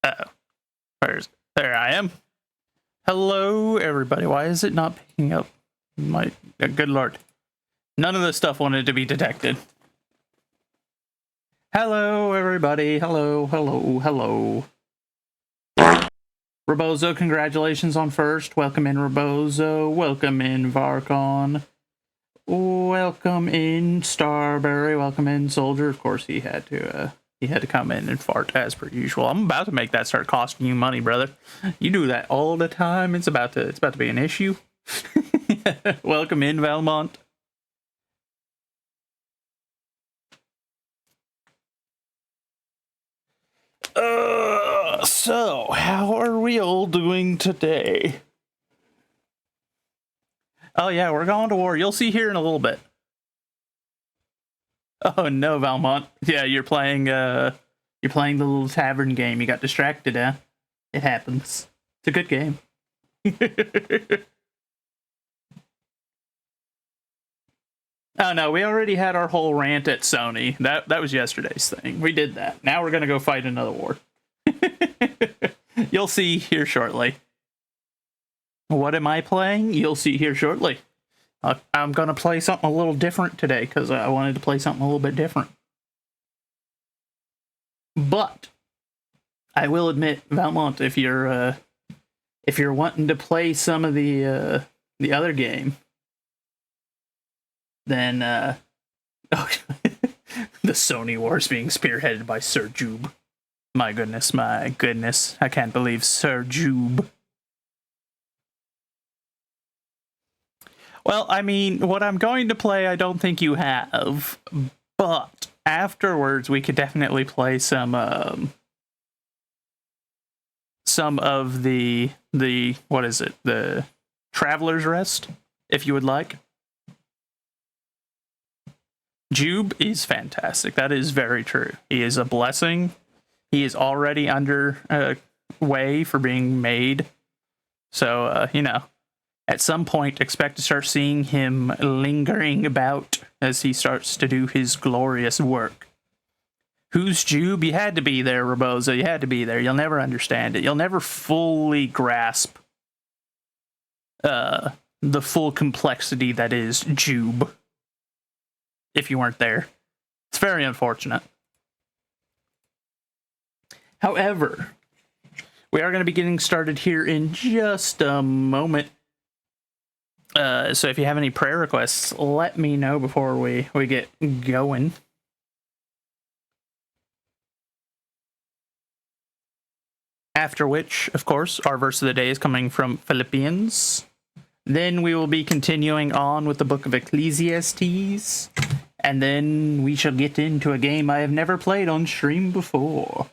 Uh-oh. There I am. Hello, everybody. Why is it not picking up? Good lord. None of this stuff wanted to be detected. Hello, everybody. Hello. Rebozo, congratulations on first. Welcome in, Rebozo. Welcome in, Varcon. Welcome in, Starberry. Welcome in, Soldier. Of course, he had to come in and fart as per usual. I'm about to make that start costing you money, brother. You do that all the time. It's about to be an issue. Welcome in, Valmont. So how are we all doing today? Oh yeah, we're going to war. You'll see here in a little bit. Oh no, Valmont. Yeah, you're playing the little tavern game. You got distracted, huh? It happens. It's a good game. Oh no, we already had our whole rant at Sony. That was yesterday's thing. We did that. Now we're gonna go fight another war. You'll see here shortly. What am I playing? You'll see here shortly. I'm gonna play something a little different today because I wanted to play something a little bit different. But I will admit, Valmont, if you're wanting to play some of the other game, then the Sony Wars being spearheaded by Sir Jube. My goodness, I can't believe Sir Jube. Well, I mean, what I'm going to play, I don't think you have, but afterwards we could definitely play some of the what is it? The Traveler's Rest, if you would like. Jube is fantastic. That is very true. He is a blessing. He is already under way for being made. So, at some point, expect to start seeing him lingering about as he starts to do his glorious work. Who's Jube? You had to be there, Rebozo. You had to be there. You'll never understand it. You'll never fully grasp the full complexity that is Jube if you weren't there. It's very unfortunate. However, we are going to be getting started here in just a moment. So if you have any prayer requests, let me know before we get going. After which, of course, our verse of the day is coming from Philippians. Then we will be continuing on with the book of Ecclesiastes. And then we shall get into a game I have never played on stream before.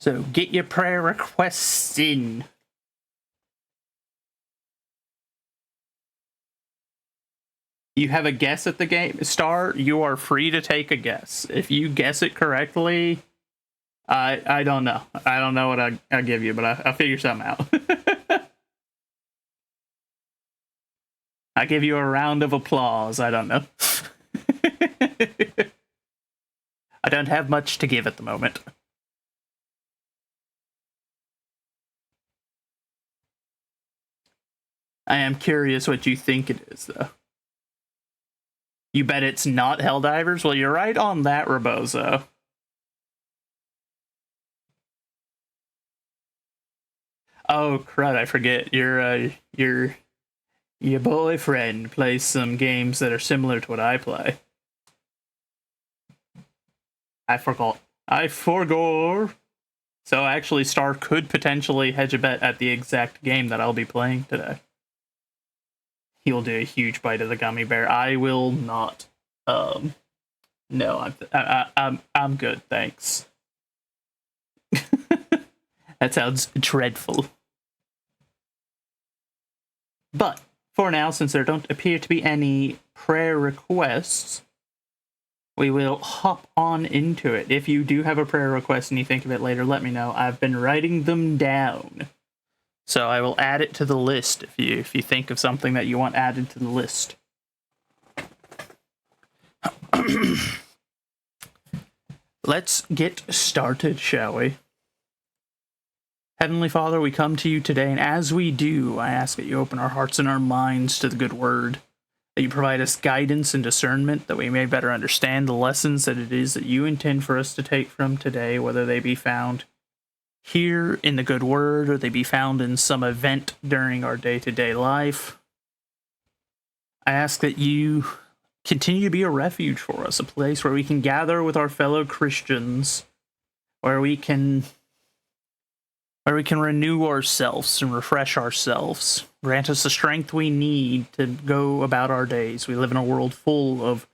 So get your prayer requests in. You have a guess at the game, Star? You are free to take a guess. If you guess it correctly, I don't know. I don't know what I'll give you, but I'll figure something out. I give you a round of applause. I don't know. I don't have much to give at the moment. I am curious what you think it is, though. You bet it's not Helldivers? Well, you're right on that, Rebozo. Oh, crud, I forget. Your boyfriend plays some games that are similar to what I play. I forgot. So actually, Star could potentially hedge a bet at the exact game that I'll be playing today. He'll do a huge bite of the gummy bear. I will not. No, I'm good, thanks. That sounds dreadful. But for now, since there don't appear to be any prayer requests, we will hop on into it. If you do have a prayer request and you think of it later, let me know. I've been writing them down. So I will add it to the list if you think of something that you want added to the list. Let's get started, shall we? Heavenly Father, we come to you today, and as we do, I ask that you open our hearts and our minds to the good word, that you provide us guidance and discernment, that we may better understand the lessons that it is that you intend for us to take from today, whether they be found here in the good word or they be found in some event during our day-to-day life. I ask that you continue to be a refuge for us, a place where we can gather with our fellow Christians, where we can renew ourselves and refresh ourselves. Grant us the strength we need to go about our days. We live in a world full of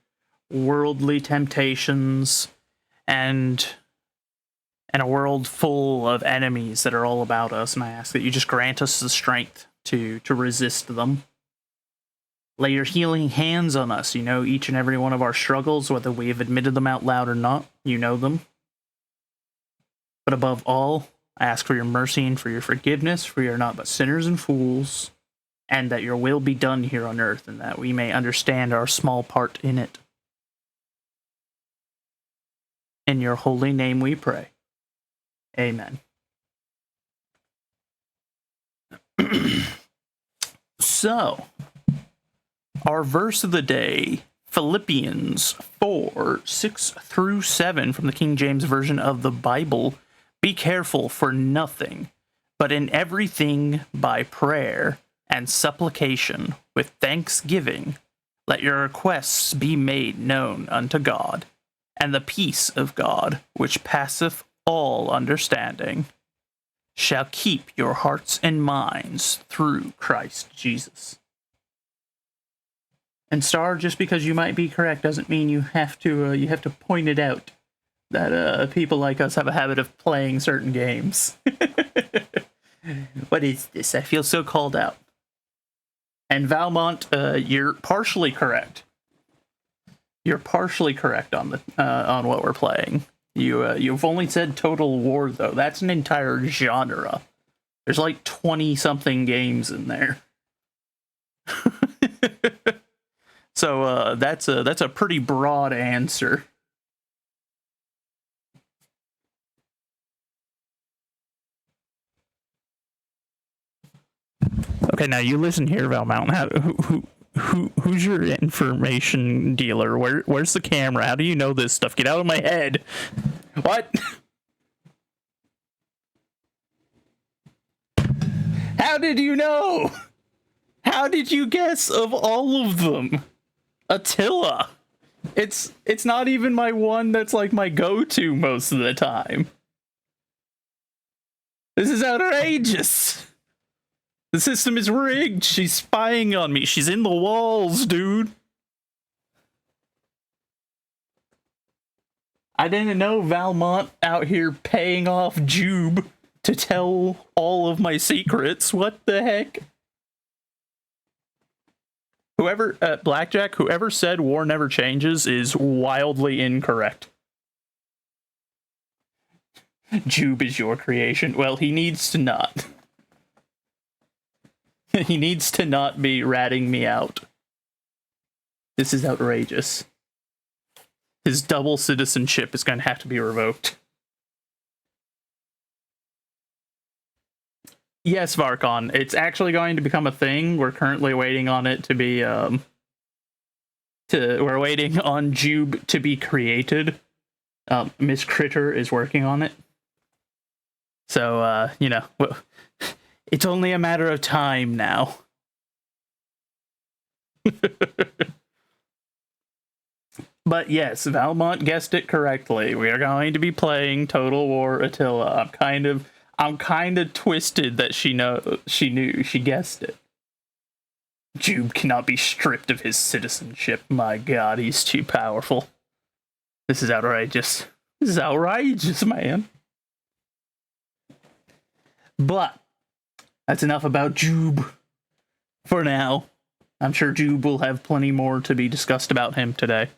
worldly temptations and a world full of enemies that are all about us, and I ask that you just grant us the strength to resist them. Lay your healing hands on us. You know each and every one of our struggles, whether we have admitted them out loud or not. You know them. But above all, I ask for your mercy and for your forgiveness, for we are not but sinners and fools, and that your will be done here on earth, and that we may understand our small part in it. In your holy name we pray. Amen. So, our verse of the day, Philippians 4:6-7 from the King James Version of the Bible. Be careful for nothing, but in everything by prayer and supplication with thanksgiving, let your requests be made known unto God, and the peace of God, which passeth all understanding, shall keep your hearts and minds through Christ Jesus. And Star, just because you might be correct doesn't mean you have to point it out that people like us have a habit of playing certain games. What is this? I feel so called out. And Valmont, you're partially correct. You're partially correct on the on what we're playing. You've only said Total War though. That's an entire genre. There's like 20-something games in there. So that's a pretty broad answer. Okay, now you listen here, Valmount. Who's your information dealer? Where's the camera? How do you know this stuff? Get out of my head. What? How did you know? How did you guess of all of them? Attila. It's not even my one that's like my go-to most of the time. This is outrageous. The system is rigged. She's spying on me. She's in the walls, dude. I didn't know Valmont out here paying off Jube to tell all of my secrets. What the heck? Whoever, Blackjack, whoever said war never changes is wildly incorrect. Jube is your creation. Well, he needs to not. He needs to not be ratting me out. This is outrageous. His double citizenship is going to have to be revoked. Yes, Varkon, it's actually going to become a thing. We're currently waiting on it to be, we're waiting on Jube to be created. Miss Critter is working on it. So, you know, it's only a matter of time now. But yes, Valmont guessed it correctly. We are going to be playing Total War Attila. I'm kind of twisted that she guessed it. Jube cannot be stripped of his citizenship. My god, he's too powerful. This is outrageous. This is outrageous, man. But that's enough about Jube for now. I'm sure Jube will have plenty more to be discussed about him today.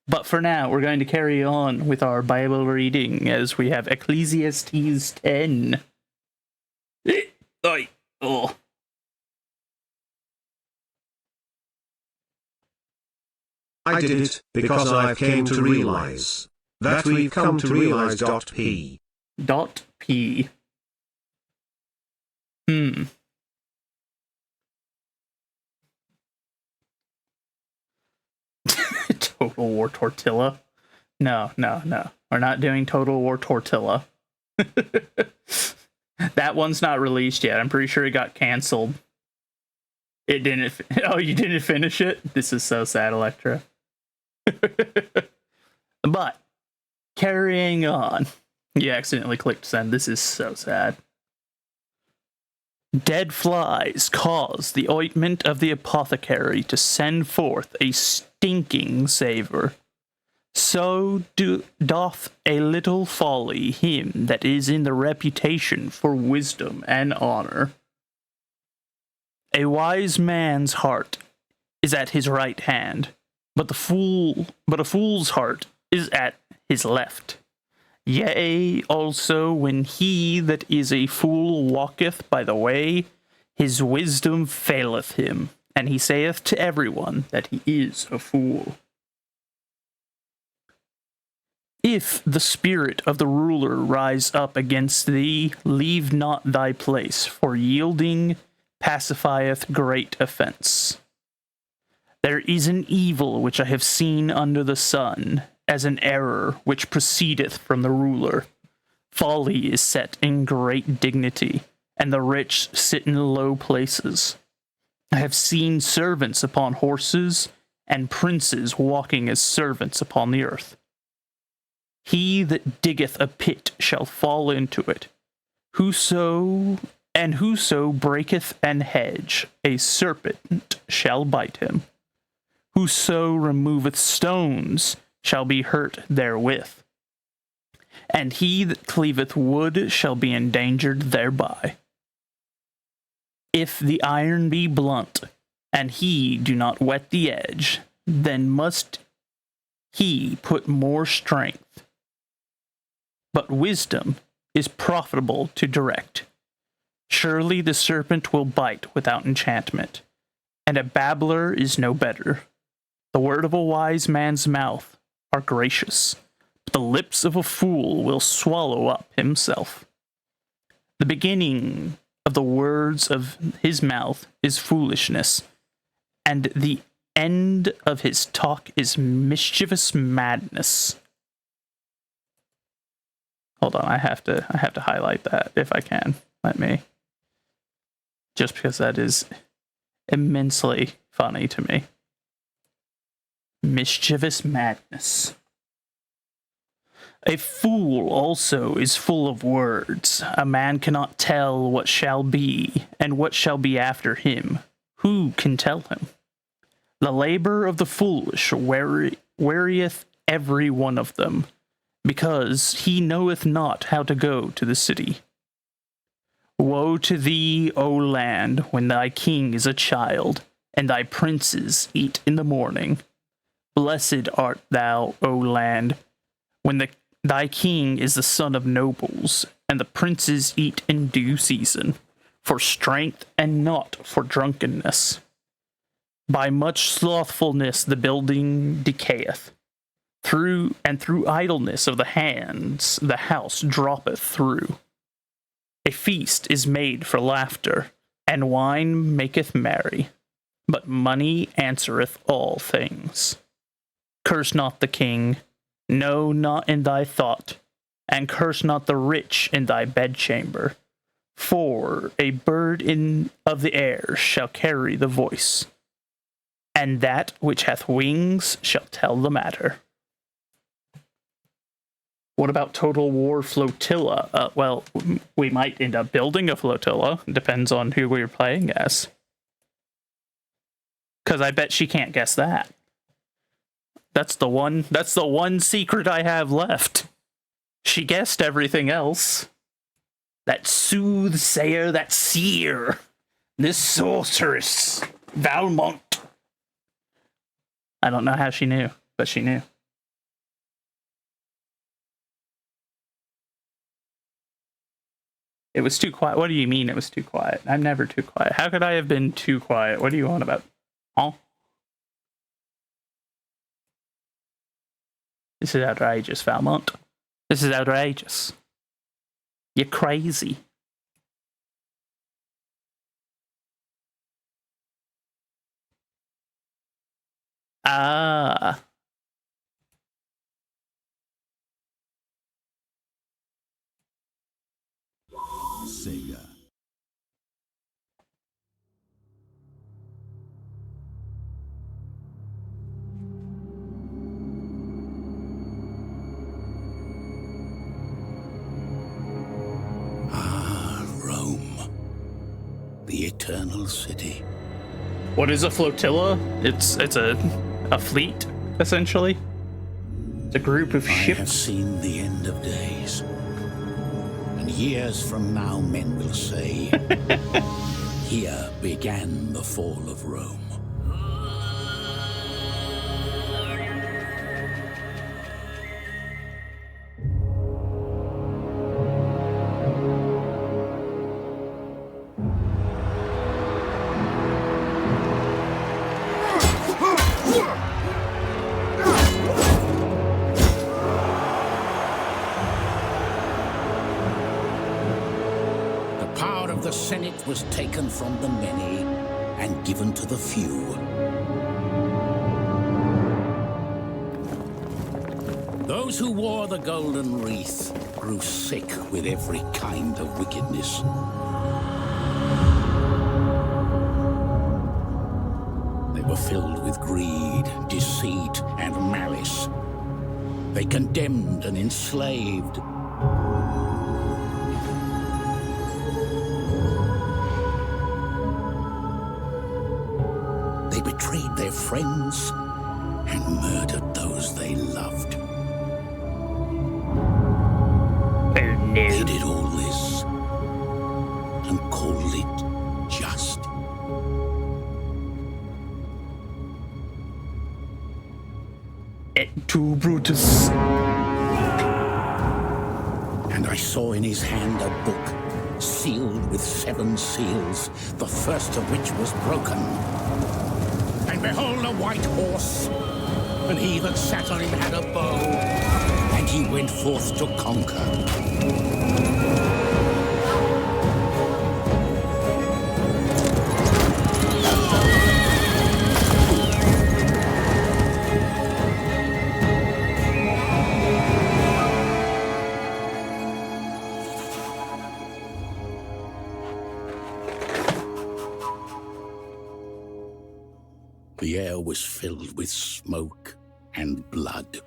But for now, we're going to carry on with our Bible reading as we have Ecclesiastes 10. Oh. I did it because I've came to realize that we've come to realize. P. P. Total War Tortilla? No. We're not doing Total War Tortilla. That one's not released yet. I'm pretty sure it got canceled. It didn't. Oh, you didn't finish it? This is so sad, Electra. But, carrying on. You accidentally clicked send. This is so sad. Dead flies cause the ointment of the apothecary to send forth a stinking savour. So doth a little folly him that is in the reputation for wisdom and honour. A wise man's heart is at his right hand, but a fool's heart is at his left. Yea, also when he that is a fool walketh by the way, his wisdom faileth him, and he saith to everyone that he is a fool. If the spirit of the ruler rise up against thee, leave not thy place, for yielding pacifieth great offence. There is an evil which I have seen under the sun, as an error which proceedeth from the ruler. Folly is set in great dignity, and the rich sit in low places. I have seen servants upon horses, and princes walking as servants upon the earth. He that diggeth a pit shall fall into it. Whoso breaketh an hedge, a serpent shall bite him. Whoso removeth stones shall be hurt therewith. And he that cleaveth wood shall be endangered thereby. If the iron be blunt, and he do not whet the edge, then must he put more strength. But wisdom is profitable to direct. Surely the serpent will bite without enchantment, and a babbler is no better. The word of a wise man's mouth are gracious, but the lips of a fool will swallow up himself. The beginning of the words of his mouth is foolishness, and the end of his talk is mischievous madness. Hold on, I have to highlight that if I can. Let me. Just because that is immensely funny to me. Mischievous madness. A fool also is full of words. A man cannot tell what shall be, and what shall be after him. Who can tell him? The labor of the foolish wearieth every one of them, because he knoweth not how to go to the city. Woe to thee, O land, when thy king is a child, and thy princes eat in the morning. Blessed art thou, O land, when thy king is the son of nobles, and the princes eat in due season, for strength and not for drunkenness. By much slothfulness the building decayeth. Through idleness of the hands the house droppeth through. A feast is made for laughter, and wine maketh merry, but money answereth all things. Curse not the king, no, not in thy thought, and curse not the rich in thy bedchamber, for a bird of the air shall carry the voice, and that which hath wings shall tell the matter. What about Total War Flotilla? Well, we might end up building a flotilla. Depends on who we're playing as. Because I bet she can't guess that. That's the one secret I have left. She guessed everything else. That soothsayer, that seer, this sorceress, Valmont. I don't know how she knew, but she knew. It was too quiet. What do you mean it was too quiet? I'm never too quiet. How could I have been too quiet? What do you want about? Huh? This is outrageous, Valmont. This is outrageous. You're crazy. Ah. Sega. Rome. The Eternal City. What is a flotilla? It's a fleet, essentially. It's a group of I have ships. seen the end of days. And years from now men will say, here began the fall of Rome. The Senate was taken from the many and given to the few. Those who wore the golden wreath grew sick with every kind of wickedness. They were filled with greed, deceit, and malice. They condemned and enslaved. Betrayed their friends and murdered those they loved. Oh no. They did all this and called it just. Et tu, Brutus. And I saw in his hand a book sealed with 7 seals, the first of which was broken. And behold, a white horse, and he that sat on him had a bow, and he went forth to conquer. The air was filled with smoke and blood.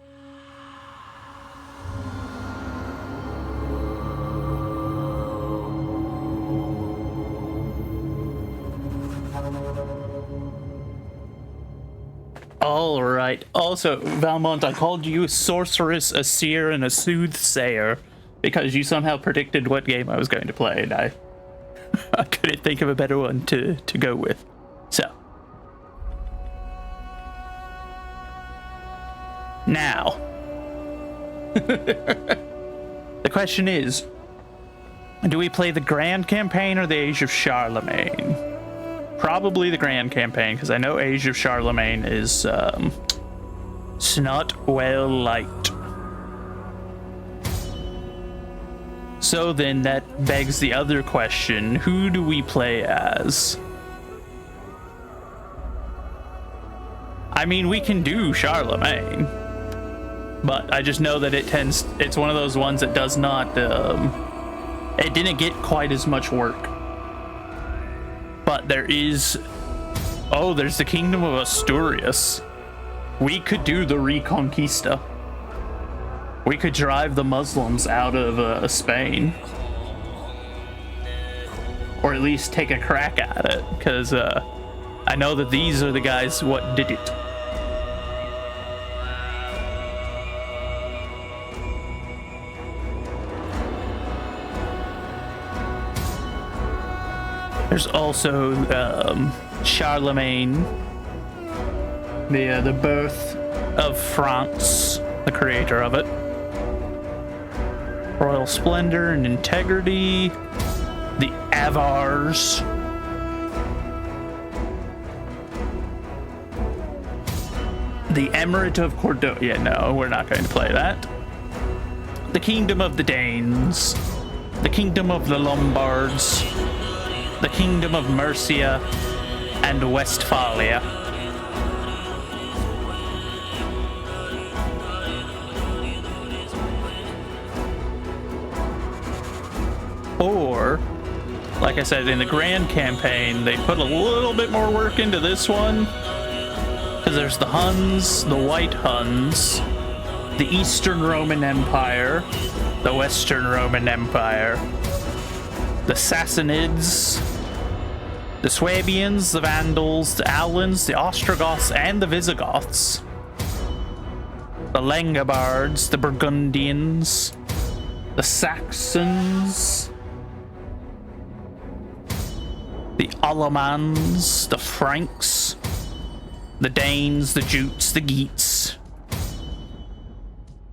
All right. Also, Valmont, I called you a sorceress, a seer, and a soothsayer because you somehow predicted what game I was going to play, and I couldn't think of a better one to go with. So. Now. The question is, do we play the Grand Campaign or the Age of Charlemagne? Probably the Grand Campaign, because I know Age of Charlemagne is it's not well liked. So then that begs the other question, who do we play as? I mean, we can do Charlemagne, but I just know that it's one of those ones that does not, it didn't get quite as much work. But there's the Kingdom of Asturias. We could do the Reconquista. We could drive the Muslims out of Spain. Or at least take a crack at it, because I know that these are the guys what did it. There's also Charlemagne, the birth of France, the creator of it. Royal Splendor and Integrity, the Avars. The Emirate of Cordoba. Yeah, no, we're not going to play that. The Kingdom of the Danes. The Kingdom of the Lombards. The Kingdom of Mercia. And Westphalia. Or, like I said, in the Grand Campaign, they put a little bit more work into this one. Because there's the Huns, the White Huns, the Eastern Roman Empire, the Western Roman Empire, the Sassanids, the Swabians, the Vandals, the Alans, the Ostrogoths, and the Visigoths, the Langobards, the Burgundians, the Saxons, the Allemans, the Franks, the Danes, the Jutes, the Geats,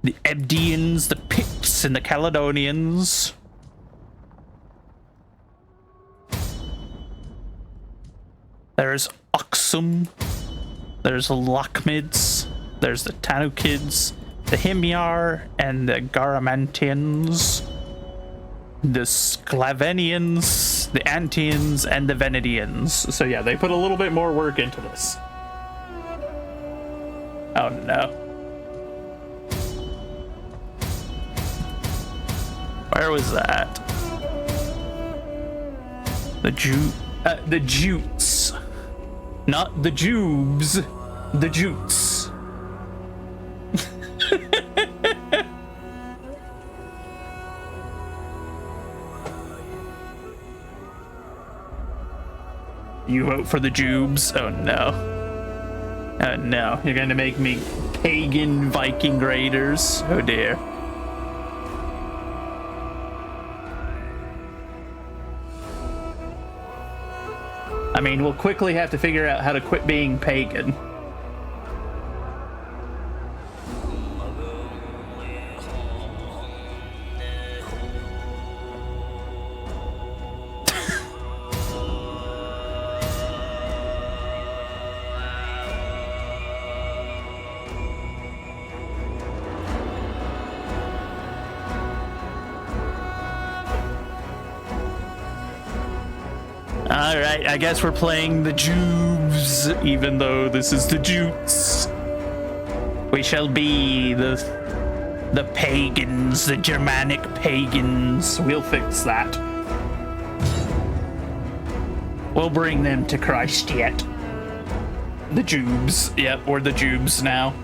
the Ebdians, the Picts, and the Caledonians. There's Oxum, there's the Lochmids, there's the Tanukids, the Himyar, and the Garamantians, the Sclavenians, the Antians, and the Venedians. So yeah, they put a little bit more work into this. Oh no. Where was that? The Jutes. Not the Jubes. The Jutes. You vote for the Jubes? Oh no. Oh no, you're gonna make me pagan Viking raiders. Oh dear. I mean, we'll quickly have to figure out how to quit being pagan. Alright, I guess we're playing the Jubes, even though this is the Jutes. We shall be the pagans, the Germanic pagans. We'll fix that. We'll bring them to Christ yet. The Jubes. Yep, we're the Jubes now.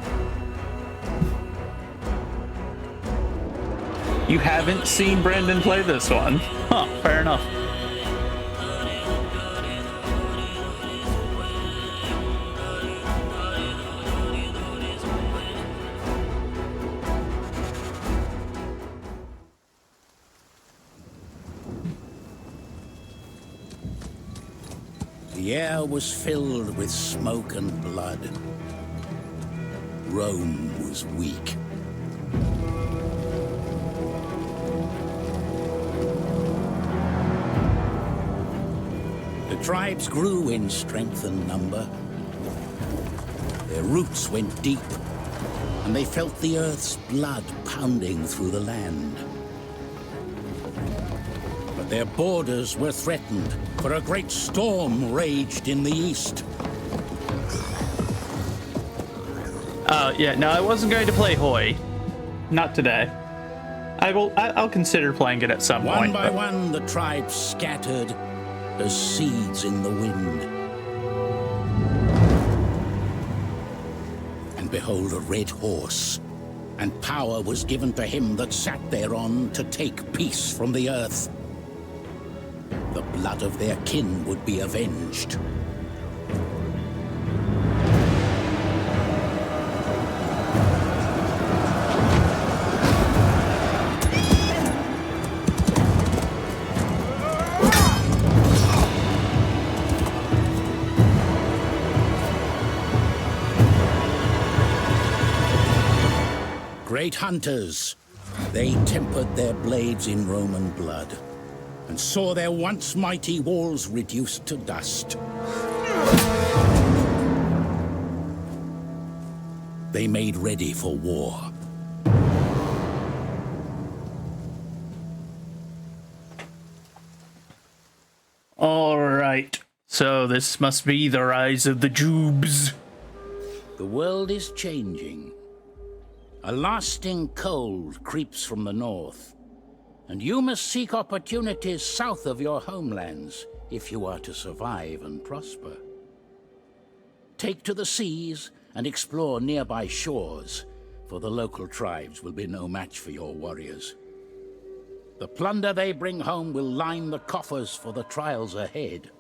You haven't seen Brendan play this one? Huh, fair enough. The air was filled with smoke and blood. Rome was weak. The tribes grew in strength and number. Their roots went deep, and they felt the earth's blood pounding through the land. But their borders were threatened, for a great storm raged in the east. Yeah, no, I wasn't going to play Hoy. Not today. I'll consider playing it at some point. One by one, the tribes scattered as seeds in the wind. And behold, a red horse, and power was given to him that sat thereon to take peace from the earth. The blood of their kin would be avenged. Great hunters, they tempered their blades in Roman blood, and saw their once mighty walls reduced to dust. They made ready for war. All right. So this must be the rise of the Jubes. The world is changing. A lasting cold creeps from the north, and you must seek opportunities south of your homelands if you are to survive and prosper. Take to the seas and explore nearby shores, for the local tribes will be no match for your warriors. The plunder they bring home will line the coffers for the trials ahead.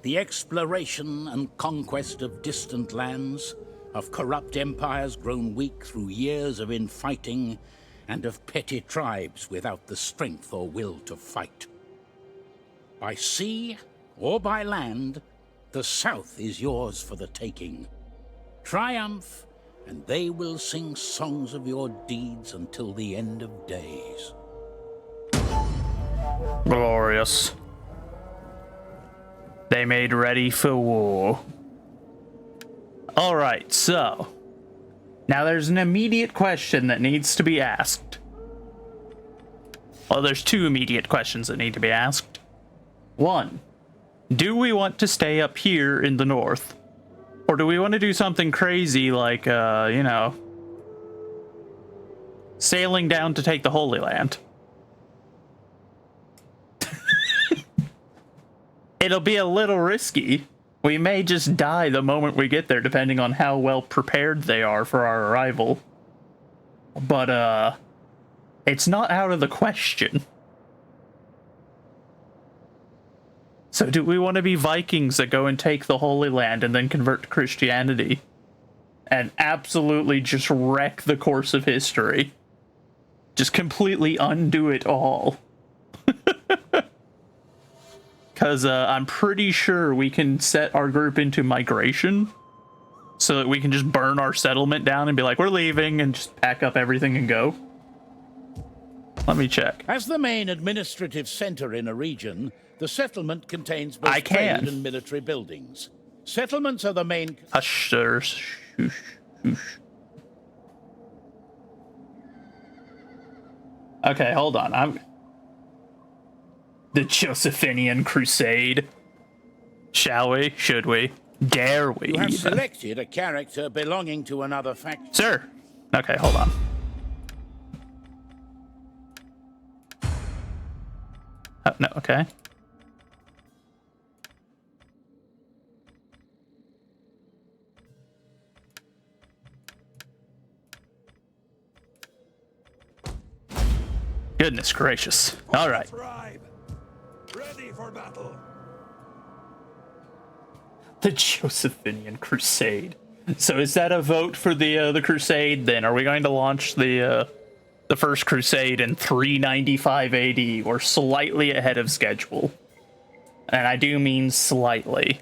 The exploration and conquest of distant lands, of corrupt empires grown weak through years of infighting, and of petty tribes without the strength or will to fight. By sea or by land, the South is yours for the taking. Triumph, and they will sing songs of your deeds until the end of days. Glorious. They made ready for war. All right, so now there's an immediate question that needs to be asked. Well, there's two immediate questions that need to be asked. One, do we want to stay up here in the north? Or do we want to do something crazy like, sailing down to take the Holy Land? It'll be a little risky. We may just die the moment we get there, depending on how well prepared they are for our arrival. But, it's not out of the question. So do we want to be Vikings that go and take the Holy Land and then convert to Christianity? And absolutely just wreck the course of history? Just completely undo it all? Because I'm pretty sure we can set our group into migration so that we can just burn our settlement down and be like, we're leaving, and just pack up everything and go. Let me check. As the main administrative center in a region, the settlement contains both trade and military buildings. Settlements are the main... Hush, sir. Shoosh, shoosh. Okay, hold on. The Josephinian Crusade. Shall we? Should we? Dare we? You have even? selected a character belonging to another faction. Sir! Okay, hold on. Oh, no, okay. Goodness gracious. All right. Ready for battle. The Josephinian Crusade. So is that a vote for the Crusade then? Are we going to launch the first Crusade in 395 AD or slightly ahead of schedule? And I do mean slightly.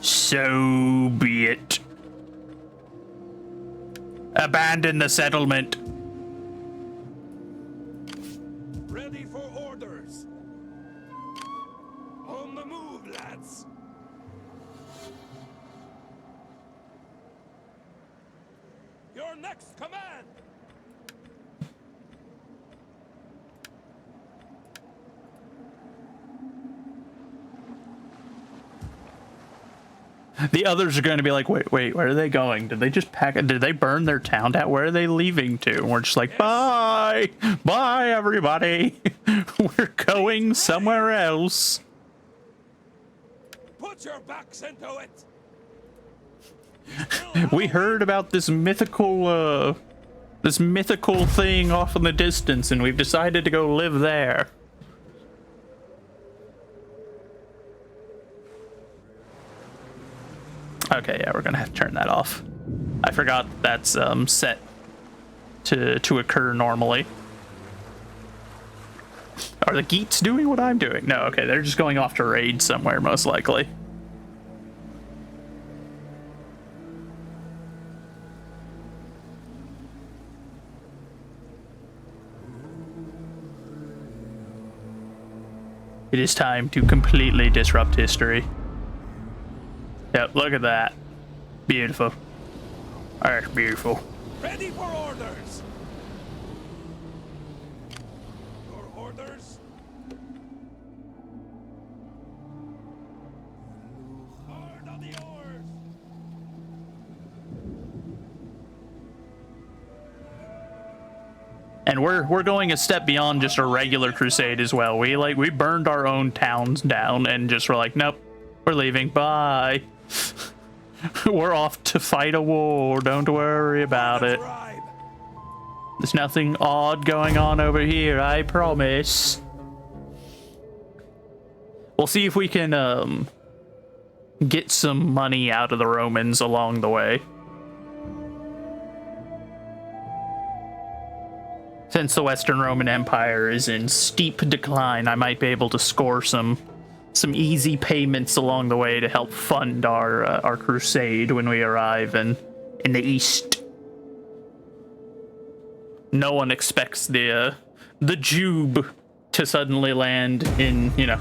So be it. Abandon the settlement. Ready for orders. On the move, lads. Your next command. The others are going to be like, wait, where are they going? Did they just pack it? Did they burn their town down? Where are they leaving to? And we're just like, bye, everybody. We're going somewhere else. Put your backs into it. We heard about this mythical thing off in the distance, and we've decided to go live there. Okay, yeah, we're gonna have to turn that off. I forgot that's set to occur normally. Are the Geats doing what I'm doing? No, okay, they're just going off to raid somewhere, most likely. It is time to completely disrupt history. Yep, look at that. Beautiful. That's beautiful. Ready for orders. Your orders. Hard on the oars. And we're going a step beyond just a regular crusade as well. We burned our own towns down and just were like, nope, we're leaving. Bye. We're off to fight a war. Don't worry about it. Bribe. There's nothing odd going on over here, I promise. We'll see if we can get some money out of the Romans along the way. Since the Western Roman Empire is in steep decline, I might be able to score some easy payments along the way to help fund our crusade when we arrive in the East. No one expects the Jube to suddenly land in, you know,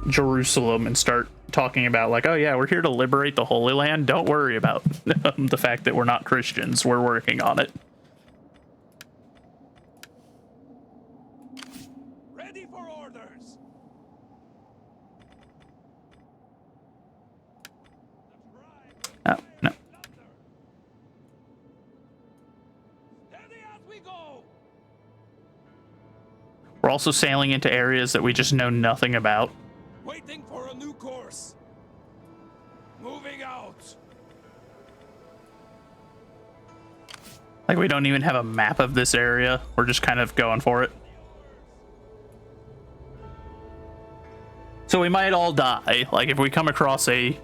Jerusalem and start talking about like, oh yeah, we're here to liberate the Holy Land. Don't worry about the fact that we're not Christians. We're working on it. Ready for orders. Oh, no. Steady as we go. We're also sailing into areas that we just know nothing about. Waiting for a new course. Moving out. Like, we don't even have a map of this area. We're just kind of going for it. So we might all die. Like, if we come across a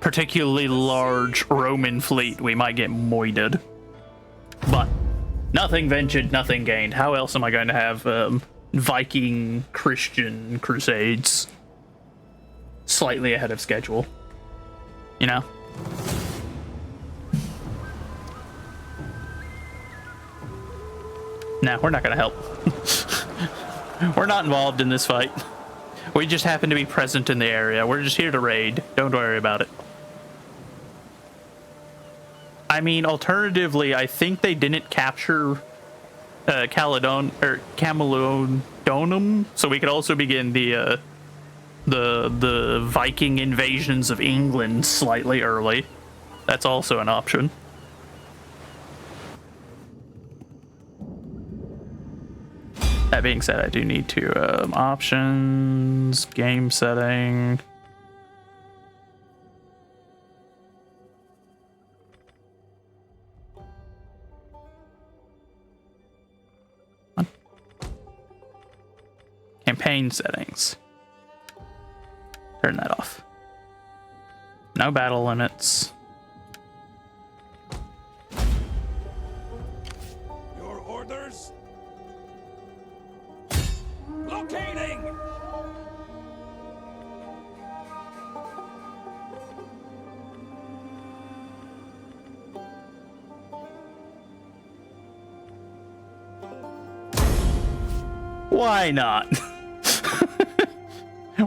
particularly large Roman fleet, we might get moided. But nothing ventured, nothing gained. How else am I going to have Viking Christian crusades slightly ahead of schedule? You know? Nah, we're not gonna help. We're not involved in this fight. We just happen to be present in the area. We're just here to raid. Don't worry about it. I mean, alternatively, I think they didn't capture Camalodunum, so we could also begin the Viking invasions of England slightly early. That's also an option. That being said, I do need to options, game setting. Campaign settings. Turn that off. No battle limits. Your orders. Locating. Why not?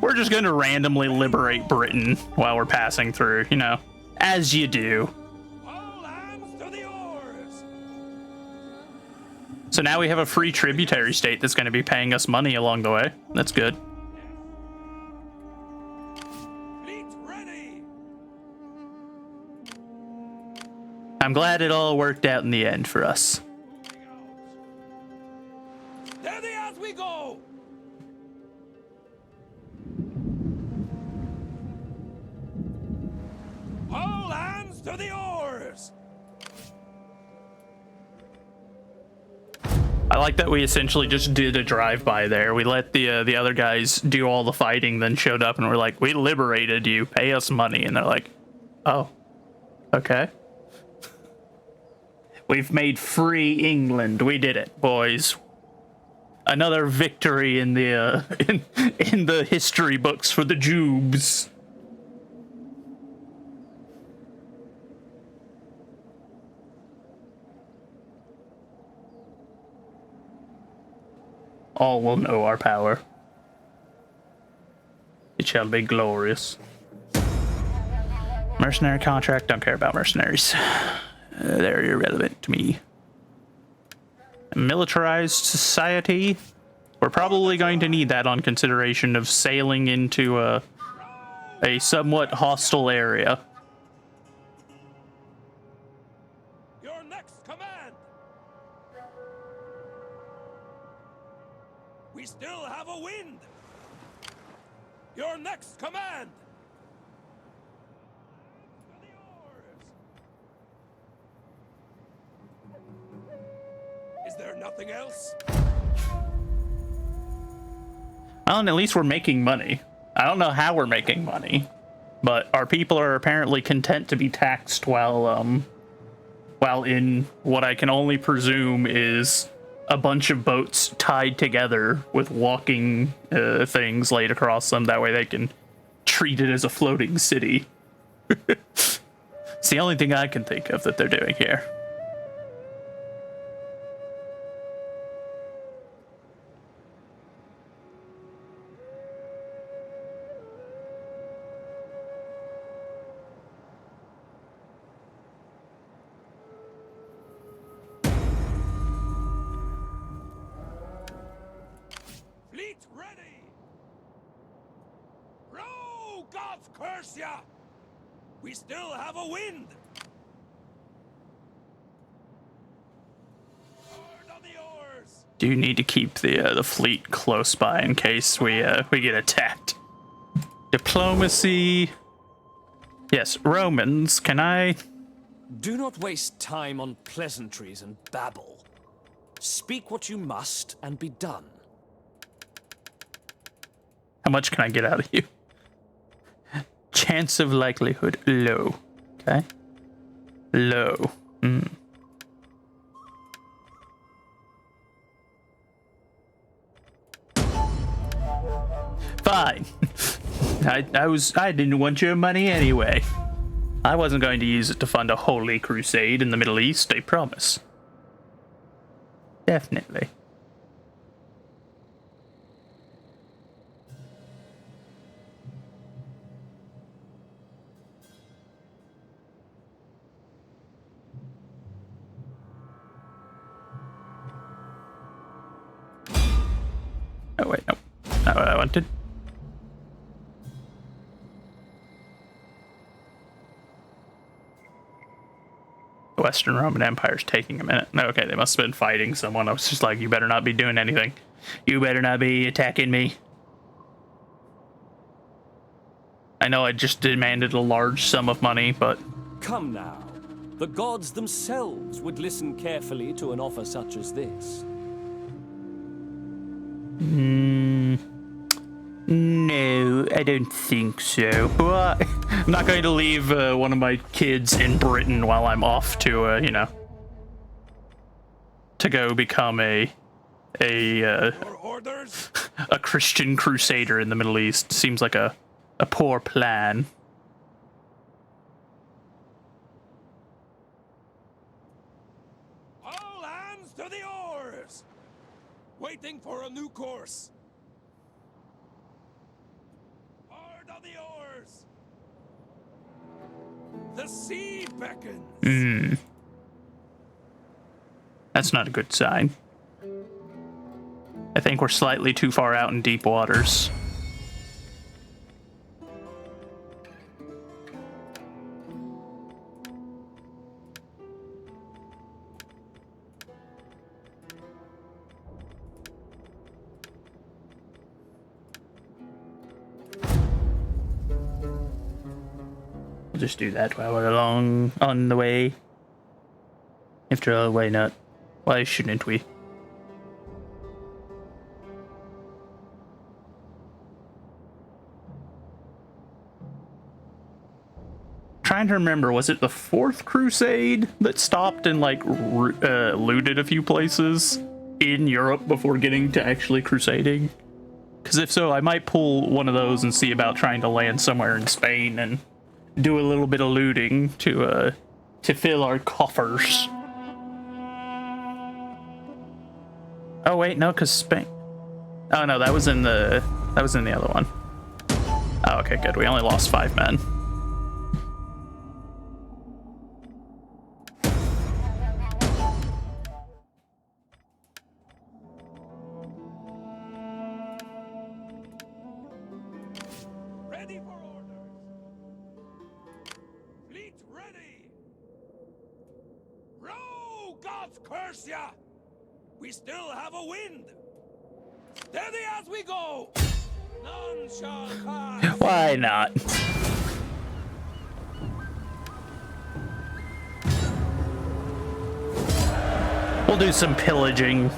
We're just going to randomly liberate Britain while we're passing through, you know, as you do. All hands to the oars. So now we have a free tributary state that's going to be paying us money along the way. That's good. Fleet ready. I'm glad it all worked out in the end for us. Steady as we go. All hands to the oars. I like that we essentially just did a drive-by there. We let the other guys do all the fighting, then showed up and we're like, we liberated you, pay us money. And they're like, oh, okay. We've made free England. We did it, boys. Another victory in the in the history books for the Jubes. All will know our power. It shall be glorious. Mercenary contract, don't care about mercenaries. They're irrelevant to me. Militarized society. We're probably going to need that on consideration of sailing into a somewhat hostile area. Your next command. We still have a wind. Your next command. To the oars. Is there nothing else? Well, and at least we're making money. I don't know how we're making money, but our people are apparently content to be taxed while in what I can only presume is a bunch of boats tied together with walking things laid across them. That way they can treat it as a floating city. It's the only thing I can think of that they're doing here. Fleet ready! Row, gods curse ya! We still have a wind! Hard on the oars! Do need to keep the fleet close by in case we get attacked. Diplomacy. Yes, Romans. Can I? Do not waste time on pleasantries and babble. Speak what you must and be done. How much can I get out of you? Chance of likelihood low. Okay. Low. Fine. I didn't want your money anyway. I wasn't going to use it to fund a holy crusade in the Middle East, I promise. Definitely. Oh wait, no. Not what I wanted. The Western Roman Empire's taking a minute. Okay, they must have been fighting someone. I was just like, you better not be doing anything. You better not be attacking me. I know I just demanded a large sum of money, but... Come now. The gods themselves would listen carefully to an offer such as this. No, I don't think so. But I'm not going to leave one of my kids in Britain while I'm off to, to go become a Orders? a Christian crusader in the Middle East. Seems like a poor plan. All hands to the oars! Waiting for a new course. Hard on the oars! The sea beckons! That's not a good sign. I think we're slightly too far out in deep waters. We'll just do that while we're along on the way. After all, why not? Why shouldn't we? Trying to remember, was it the Fourth Crusade that stopped and like looted a few places in Europe before getting to actually crusading? Because if so, I might pull one of those and see about trying to land somewhere in Spain and do a little bit of looting to fill our coffers. Oh wait, no, because Spain. Oh no, that was in the other one. Okay, good. We only lost 5 men. Ready for orders. Fleet ready. Row, gods curse ya! We still have a wind. Steady as we go. None shall pass. Why not? We'll do some pillaging.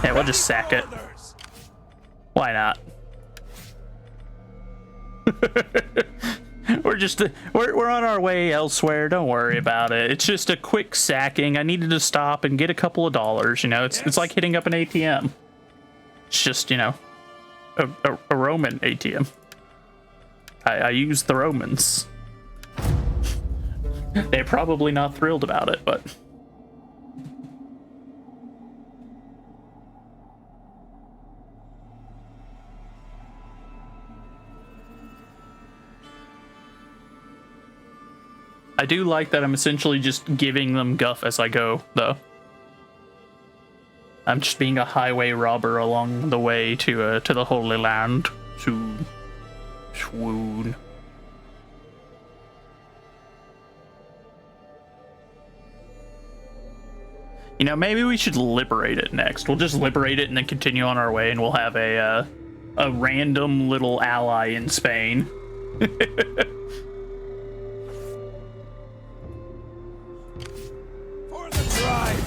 Yeah, we'll just sack it. Orders. Why not? we're on our way elsewhere. Don't worry about it. It's just a quick sacking. I needed to stop and get a couple of dollars. You know, it's like hitting up an ATM. It's just, you know, a Roman ATM. I use the Romans. They're probably not thrilled about it, but. I do like that I'm essentially just giving them guff as I go, though. I'm just being a highway robber along the way to the Holy Land. Swoon. You know, maybe we should liberate it next. We'll just liberate it and then continue on our way, and we'll have a random little ally in Spain. For the tribe.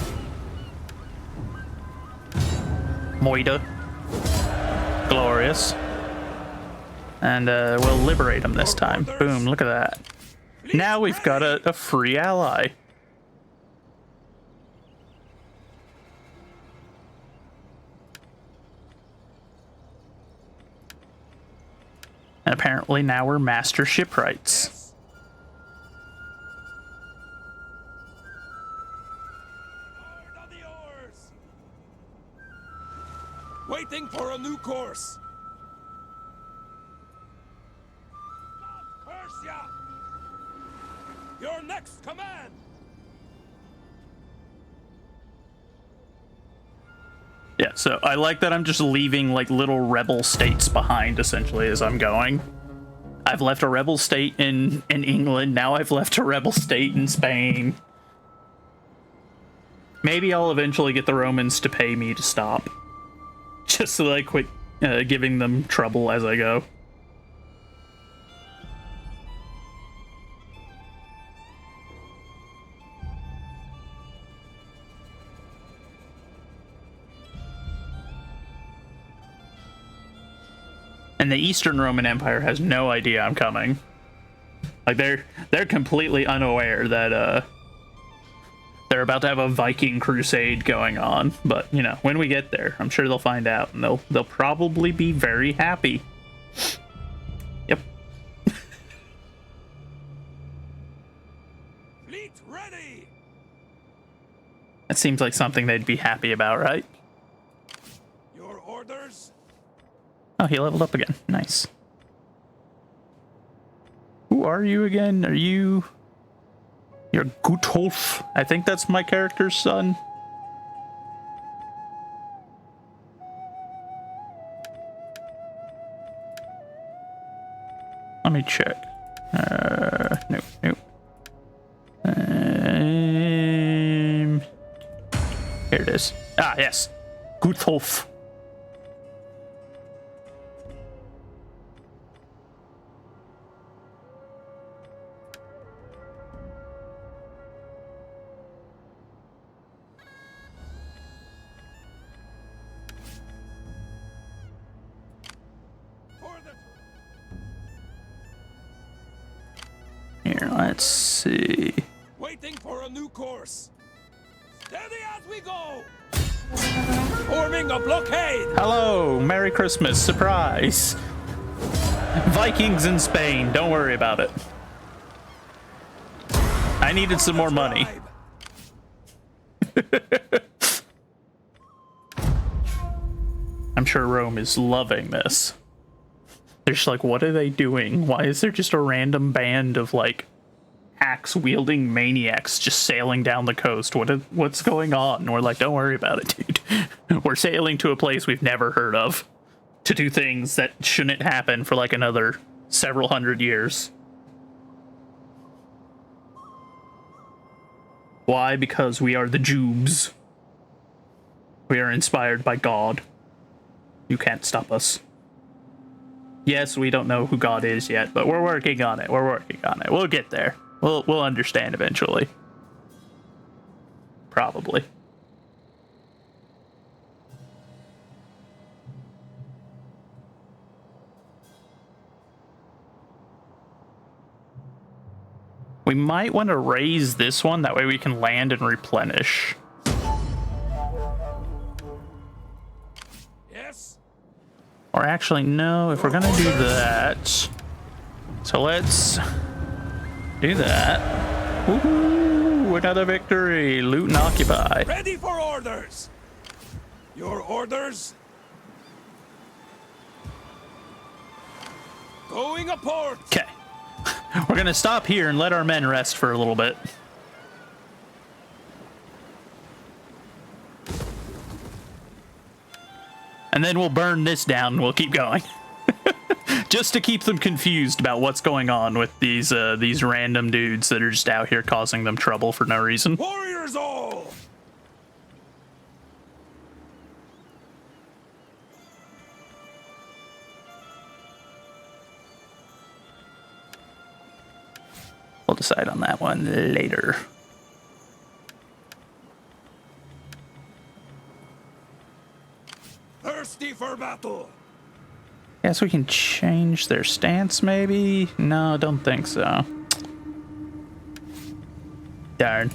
Moida. Glorious. And we'll liberate him this time. Boom, look at that. Now we've got a free ally. And apparently now we're master shipwrights. Yes. Hard on the oars. Waiting for a new course. God curse ya! Your next command. Yeah, so I like that I'm just leaving like little rebel states behind essentially as I'm going. I've left a rebel state in England, now I've left a rebel state in Spain. Maybe I'll eventually get the Romans to pay me to stop. Just so that I quit giving them trouble as I go. And the Eastern Roman Empire has no idea I'm coming. Like they're completely unaware that they're about to have a Viking crusade going on. But you know, when we get there, I'm sure they'll find out, and they'll probably be very happy. Yep. Fleet ready. That seems like something they'd be happy about, right? Your orders. Oh, he leveled up again. Nice. Who are you again? Are you... You're Gutolf. I think that's my character's son. Let me check. Nope. Here it is. Ah, yes. Gutolf. Here, let's see. Waiting for a new course. Steady as we go. Forming a blockade. Hello, Merry Christmas, surprise. Vikings in Spain, don't worry about it. I needed some more money. I'm sure Rome is loving this. They're just like, what are they doing? Why is there just a random band of like axe-wielding maniacs just sailing down the coast? What's going on? And we're like, don't worry about it, dude. We're sailing to a place we've never heard of to do things that shouldn't happen for like another several hundred years. Why? Because we are the Jubes. We are inspired by God. You can't stop us. Yes, we don't know who God is yet, but we're working on it. We're working on it. We'll get there. We'll understand eventually. Probably. We might want to raise this one, that way we can land and replenish. Yes. Or actually, no, if we're gonna do that. So let's do that. Woohoo! Another victory! Loot and occupy. Ready for orders. Your orders? Going a port. Okay. We're gonna stop here and let our men rest for a little bit. And then we'll burn this down and we'll keep going. Just to keep them confused about what's going on with these random dudes that are just out here causing them trouble for no reason. Warriors all. We'll decide on that one later. Thirsty for battle. Guess we can change their stance, maybe? No, don't think so. Darn.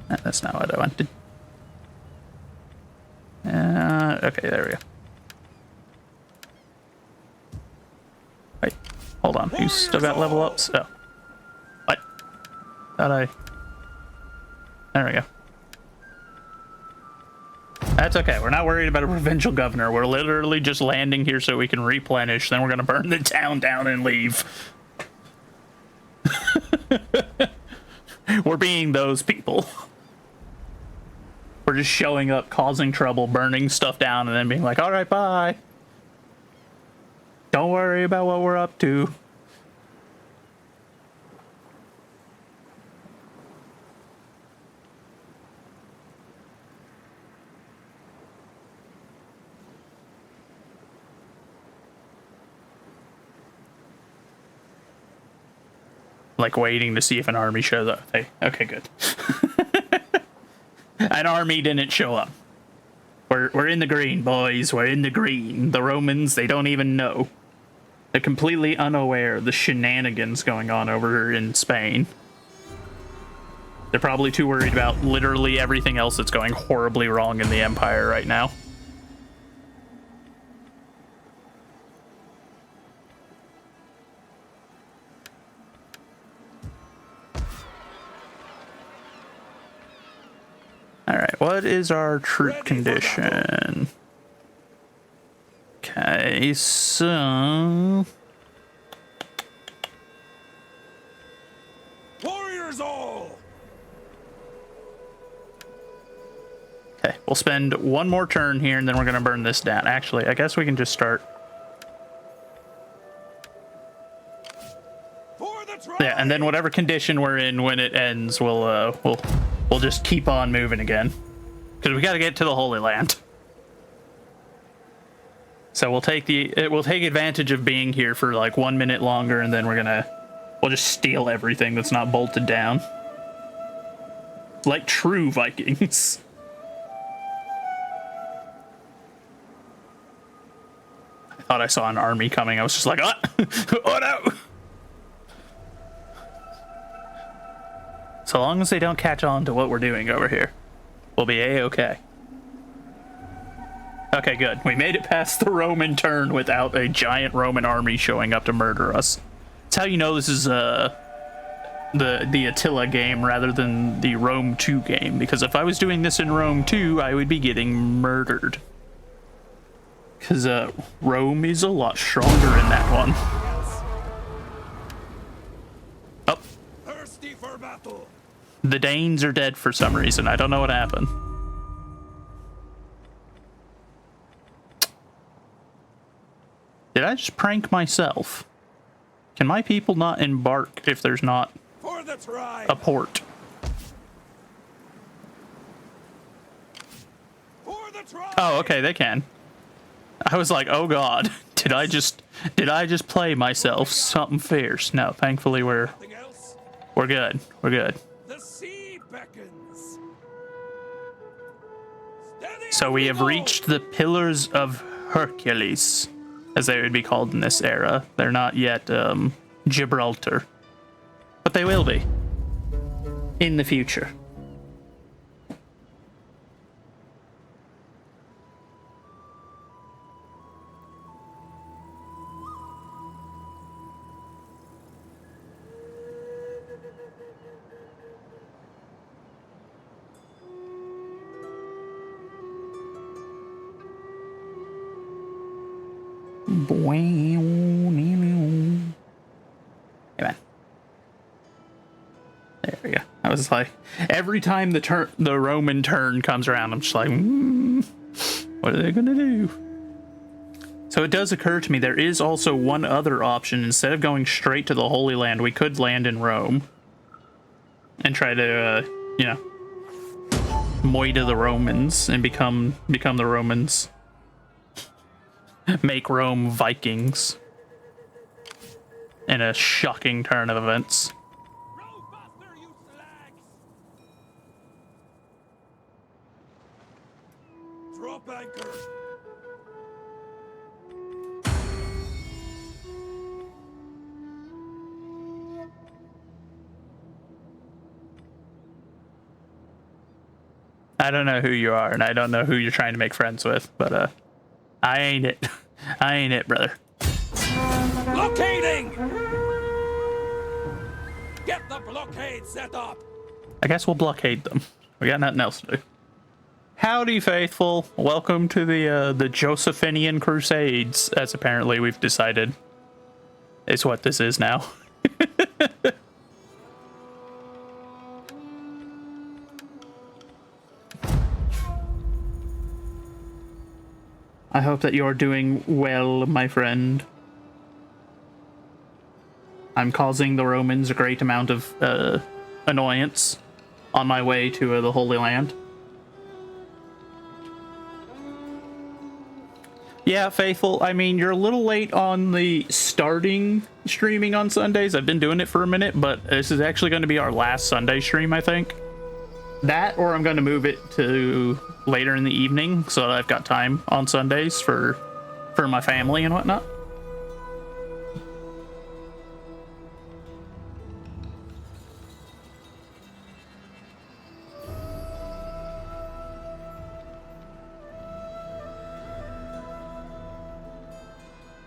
That's not what I wanted. Okay, there we go. Wait, hold on. Who's still got level ups? Oh. What? Thought There we go. That's okay. We're not worried about a provincial governor. We're literally just landing here so we can replenish. Then we're going to burn the town down and leave. We're being those people. We're just showing up, causing trouble, burning stuff down, and then being like, all right, bye. Don't worry about what we're up to. Like waiting to see if an army shows up. Hey, okay, good. An army didn't show up. We're in the green, boys. We're in the green. The Romans, they don't even know. They're completely unaware of the shenanigans going on over in Spain. They're probably too worried about literally everything else that's going horribly wrong in the Empire right now. Alright, what is our troop condition? Okay, so... Warriors all! Okay, we'll spend one more turn here and then we're going to burn this down. Actually, I guess we can just start... Yeah, and then whatever condition we're in when it ends, we'll just keep on moving again. Because we got to get to the Holy Land. So we'll take advantage of being here for like 1 minute longer, and then we'll just steal everything that's not bolted down. Like true Vikings. I thought I saw an army coming. I was just like, oh, oh no! So long as they don't catch on to what we're doing over here, we'll be A-okay. Okay, good. We made it past the Roman turn without a giant Roman army showing up to murder us. It's how you know this is the Attila game rather than the Rome 2 game, because if I was doing this in Rome 2, I would be getting murdered. Because Rome is a lot stronger in that one. Oh. Thirsty for battle. The Danes are dead for some reason. I don't know what happened. Did I just prank myself? Can my people not embark if there's not For the tribe. a port? For the tribe. Oh, okay, they can. I was like, oh god, did I just play myself something fierce? No, thankfully we're Nothing else. good. We're good. The sea beckons. Steady So as we have go. reached the Pillars of Hercules, as they would be called in this era. They're not yet Gibraltar, but they will be in the future. Hey man. There we go. I was like, every time the Roman turn comes around, I'm just like, what are they gonna do? So it does occur to me there is also one other option. Instead of going straight to the Holy Land, we could land in Rome and try to, you know, moida the Romans and become the Romans. Make Rome Vikings in a shocking turn of events. Roadbuster, you slags. Drop anchor. I don't know who you are, and I don't know who you're trying to make friends with, but I ain't it. I ain't it, brother. Blockading. Get the blockade set up. I guess we'll blockade them. We got nothing else to do. Howdy, faithful. Welcome to the Josephinian Crusades, as apparently we've decided is what this is now. I hope that you're doing well, my friend. I'm causing the Romans a great amount of annoyance on my way to the Holy Land. Yeah, faithful. I mean, you're a little late on the starting streaming on Sundays. I've been doing it for a minute, but this is actually going to be our last Sunday stream, I think. That, or I'm going to move it to later in the evening so that I've got time on Sundays for my family and whatnot.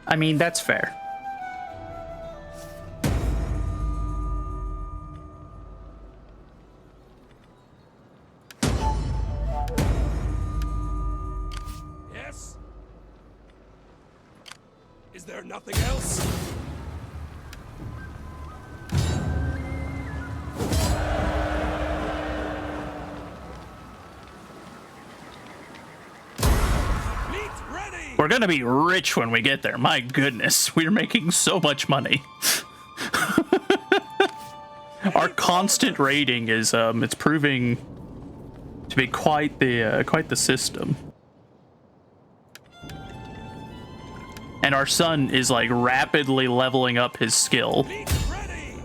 I mean, that's fair. Yes. Is there nothing else? Fleet ready. We're gonna be rich when we get there. My goodness, we're making so much money. Our constant rating is it's proving to be quite the system. And our son is like rapidly leveling up his skill. Fleet ready.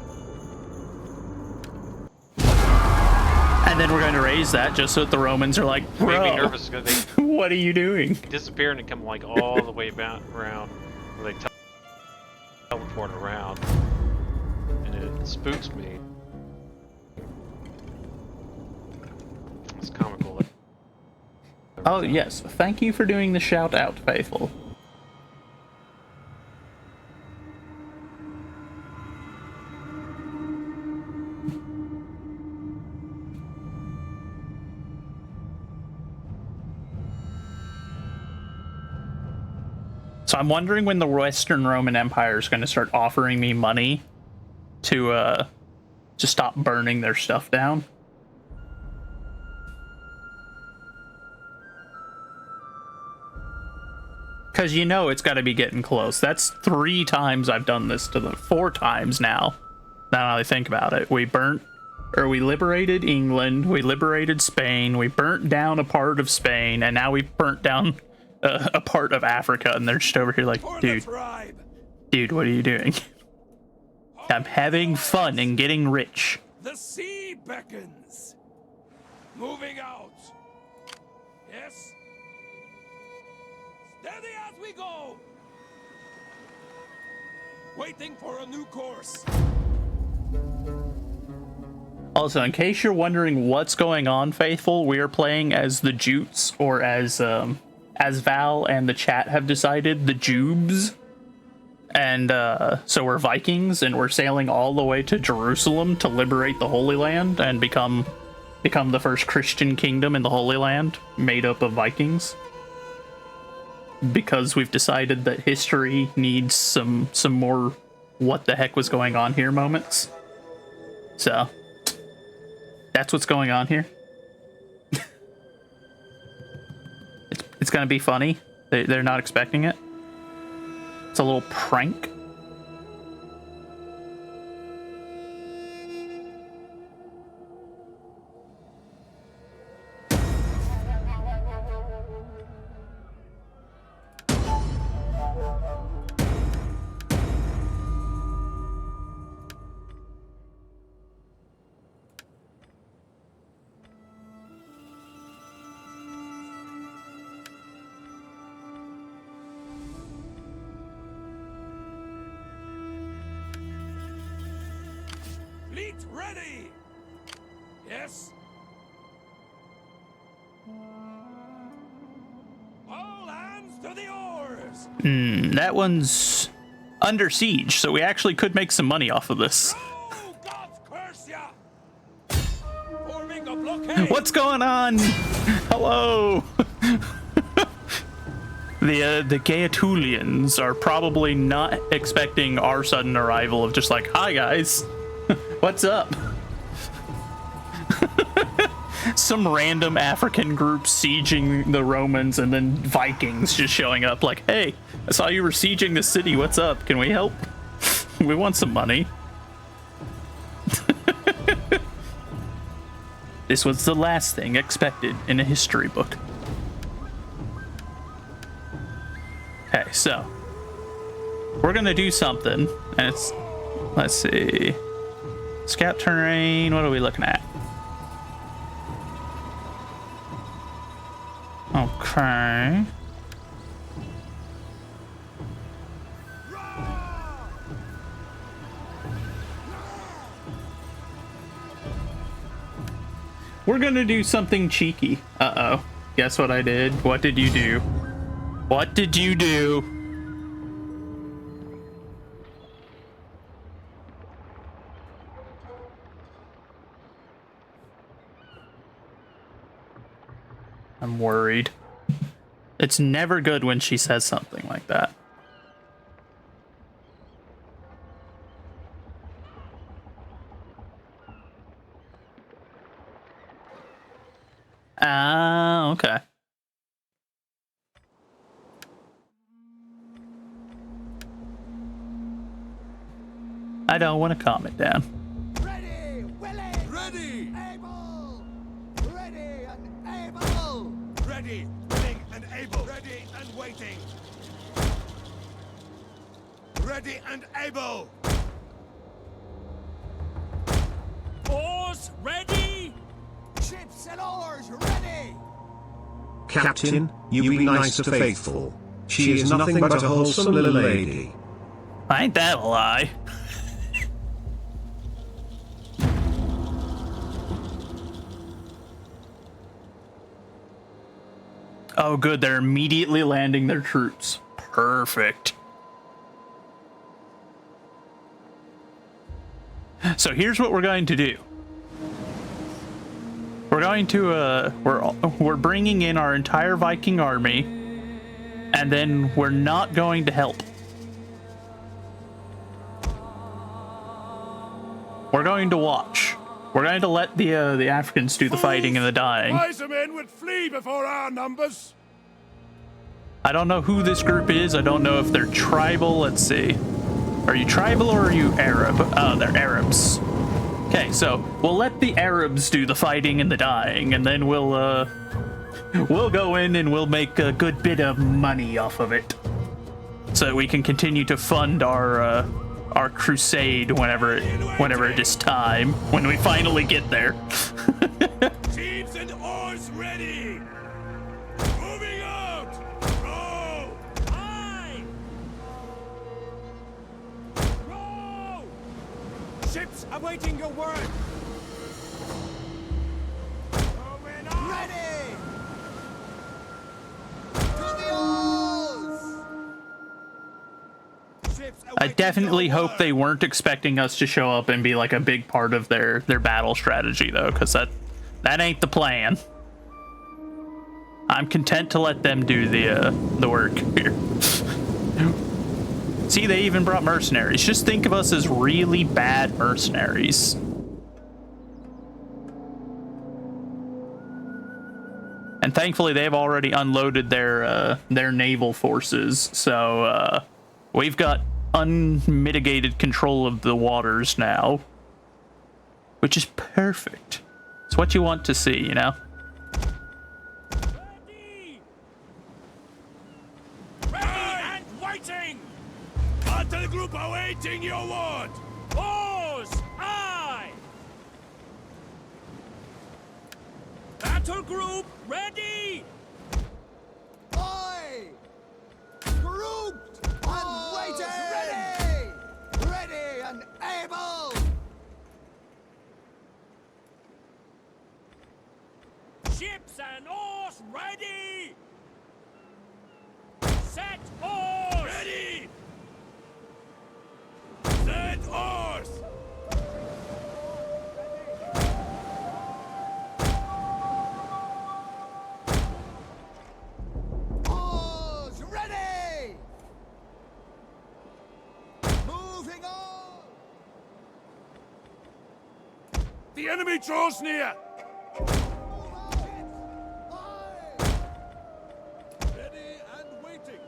And then we're going to raise that just so that the Romans are like, Made me bro, nervous because they what are you doing? disappear and they come like all the way back around, where they teleport around, and it spooks me. It's comical. Oh, yes. Thank you for doing the shout out, Faithful. So I'm wondering when the Western Roman Empire is going to start offering me money to stop burning their stuff down. Because you know it's got to be getting close. That's 3 times I've done this to them. 4 times now. Now I think about it. We liberated England, we liberated Spain, we burnt down a part of Spain, and now we burnt down a part of Africa, and they're just over here like, dude, what are you doing? I'm having fun and getting rich. The sea beckons. Moving out. Yes. Steady as we go. Waiting for a new course. Also, in case you're wondering what's going on, Faithful, we are playing as the Jutes, or as Val and the chat have decided, the Jubes. And so we're Vikings, and we're sailing all the way to Jerusalem to liberate the Holy Land and become the first Christian kingdom in the Holy Land, made up of Vikings. Because we've decided that history needs some more what the heck was going on here moments. So that's what's going on here. It's gonna be funny. They're not expecting it. It's a little prank. Fleet ready. Yes. All hands to the oars. That one's under siege, so we actually could make some money off of this. Oh, God curse ya! Forming a blockade. What's going on? Hello. The Gaetulians are probably not expecting our sudden arrival of just like, hi guys, what's up? Some random African group sieging the Romans, and then Vikings just showing up like, hey, I saw you were sieging the city, what's up? Can we help? We want some money. This was the last thing expected in a history book. Okay, so we're gonna do something, and it's, let's see, scout terrain. What are we looking at? Okay. We're gonna do something cheeky. Uh-oh. Guess what I did? What did you do? What did you do? I'm worried. It's never good when she says something like that. Ah, okay. I don't want to calm it down. Ready, willing, ready, able, ready and able, ready, willing and able, ready and waiting, ready and able. Oars ready, ships and oars ready. Captain, you be nice to Faithful. She is nothing but a wholesome little lady. Ain't that a lie? Oh, good. They're immediately landing their troops. Perfect. So here's what we're going to do. We're going to we're bringing in our entire Viking army, and then we're not going to help. We're going to watch. We're going to let the Africans do the fighting and the dying. Wiser men would flee before our numbers. I don't know who this group is. I don't know if they're tribal. Let's see. Are you tribal or are you Arab? Oh, they're Arabs. Okay, so we'll let the Arabs do the fighting and the dying, and then we'll go in and we'll make a good bit of money off of it, so that we can continue to fund our crusade whenever it is time, when we finally get there. Teams and oars ready. Moving out. Row. Aye. Row. Ships awaiting your word. Moving out. Ready. To the oars. Ships I awaiting definitely your hope word. they weren't expecting us to show up and be like a big part of their battle strategy, though, because that ain't the plan. I'm content to let them do the work here. See, they even brought mercenaries. Just think of us as really bad mercenaries. And thankfully, they've already unloaded their naval forces, so we've got unmitigated control of the waters now, which is perfect. It's what you want to see, you know? Ready and waiting! Battle group awaiting your word! Oars! Aye! Battle group ready! Aye! Grouped and waiting! Ready! Ready and able! Ships and oars ready! Set oars! Ready! Set oars! Oars ready! Moving on! The enemy draws near! Ready and waiting!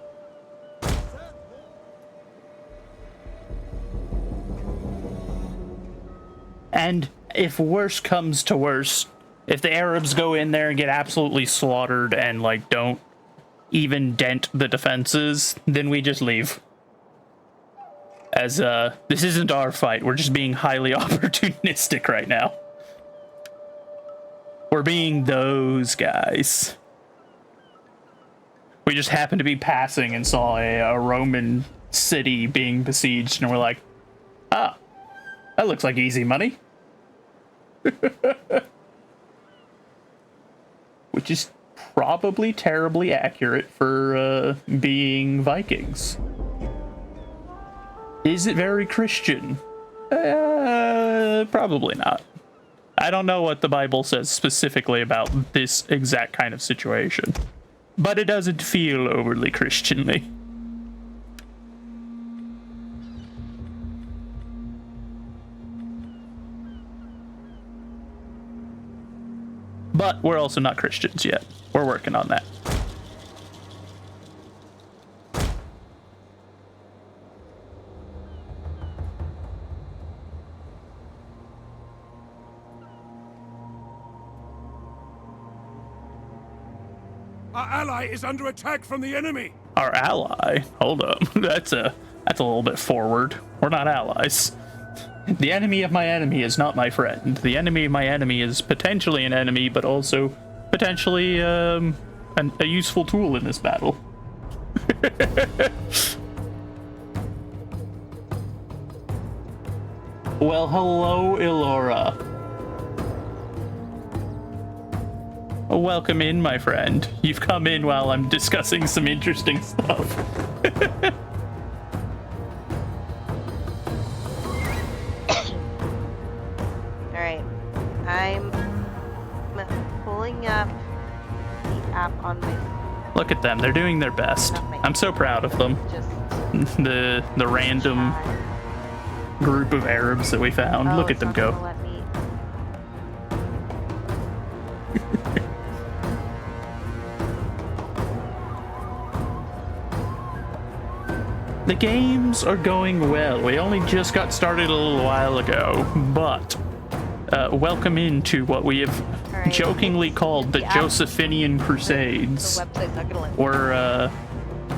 Set And if worse comes to worse, if the Arabs go in there and get absolutely slaughtered and, like, don't even dent the defenses, then we just leave. As, this isn't our fight. We're just being highly opportunistic right now. We're being those guys. We just happened to be passing and saw a Roman city being besieged, and we're like, ah, that looks like easy money. Which is probably terribly accurate for being Vikings. Is it very Christian? Probably not. I don't know what the Bible says specifically about this exact kind of situation, but it doesn't feel overly Christianly. But we're also not Christians yet. We're working on that. Our ally is under attack from the enemy! Our ally? Hold up. That's a little bit forward. We're not allies. The enemy of my enemy is not my friend. The enemy of my enemy is potentially an enemy, but also potentially a useful tool in this battle. Well, hello, Ilora. Welcome in, my friend. You've come in while I'm discussing some interesting stuff. Alright. I'm pulling up the app on my... Look at them. They're doing their best. I'm so proud of them. Just The random group of Arabs that we found. oh, Look at it's them not go. gonna let me- The games are going well. We only just got started a little while ago, but welcome into what we have Alright. jokingly called the The app- Josephinian The Crusades. website's not gonna let me.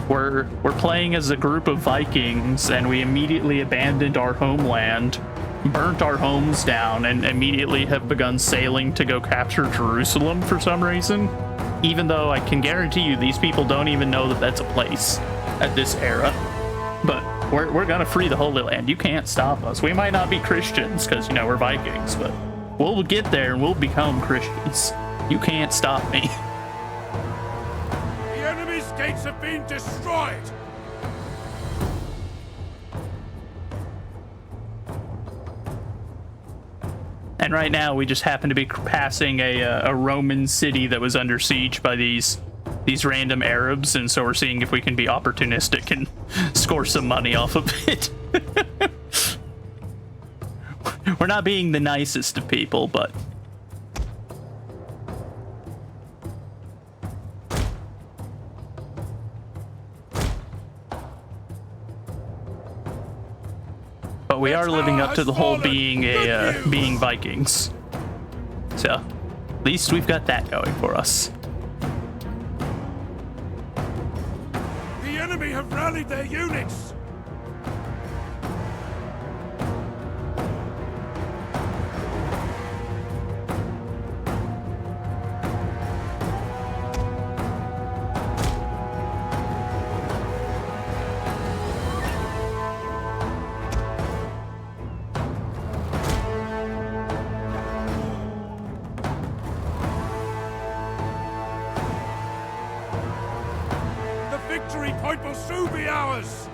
We're playing as a group of Vikings, and we immediately abandoned our homeland, burnt our homes down, and immediately have begun sailing to go capture Jerusalem for some reason. Even though I can guarantee you these people don't even know that that's a place at this era. But we're gonna free the Holy Land. You can't stop us. We might not be Christians because, you know, we're Vikings, but we'll get there and we'll become Christians. You can't stop me. The enemy's gates have been destroyed! And right now we just happen to be passing a Roman city that was under siege by these random Arabs, and so we're seeing if we can be opportunistic and score some money off of it. We're not being the nicest of people, but we are living up to the whole being being Vikings. So at least we've got that going for us. The enemy have rallied their units! The victory point will soon be ours!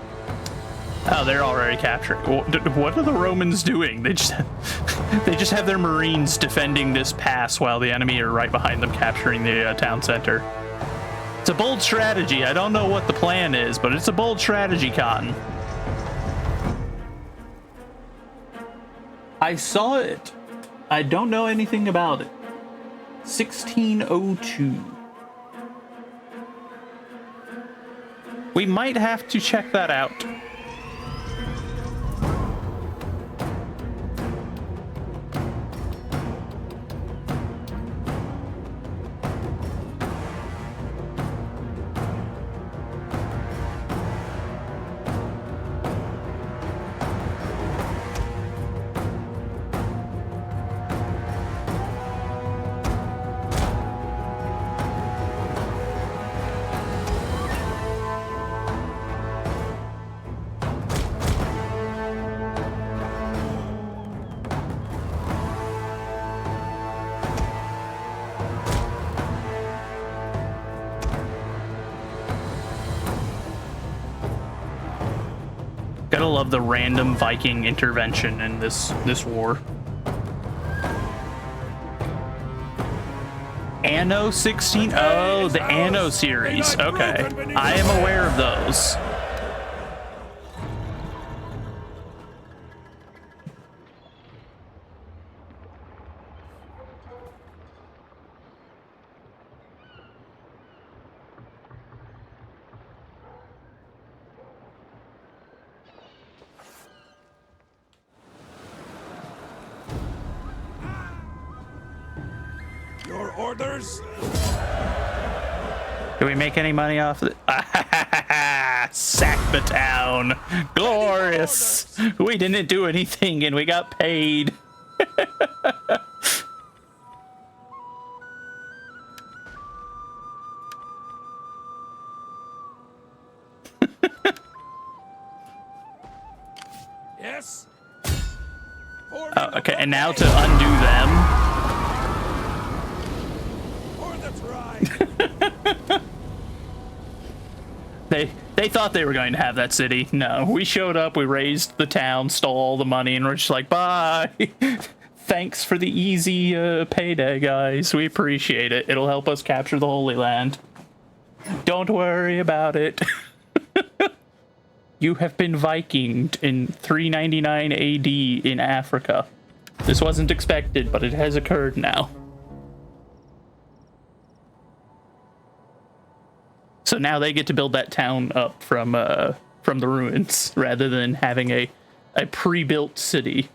Oh, they're already capturing. What are the Romans doing? They just have their Marines defending this pass while the enemy are right behind them capturing the town center. It's a bold strategy. I don't know what the plan is, but it's a bold strategy, Cotton. I saw it. I don't know anything about it. 1602. We might have to check that out. Gotta love the random Viking intervention in this war. Anno 16? Oh, the Anno series. Okay. I am aware of those. Your orders? Did we make any money off of it? Sack the town. Glorious. We didn't do anything and we got paid. Yes? Oh, okay, and now to undo them. For the try! They thought they were going to have that city. No, we showed up, we raised the town, stole all the money, and we're just like, bye. Thanks for the easy payday, guys. We appreciate it. It'll help us capture the Holy Land. Don't worry about it. You have been Vikinged in 399 AD in Africa. This wasn't expected, but it has occurred now. So now they get to build that town up from the ruins rather than having a pre-built city.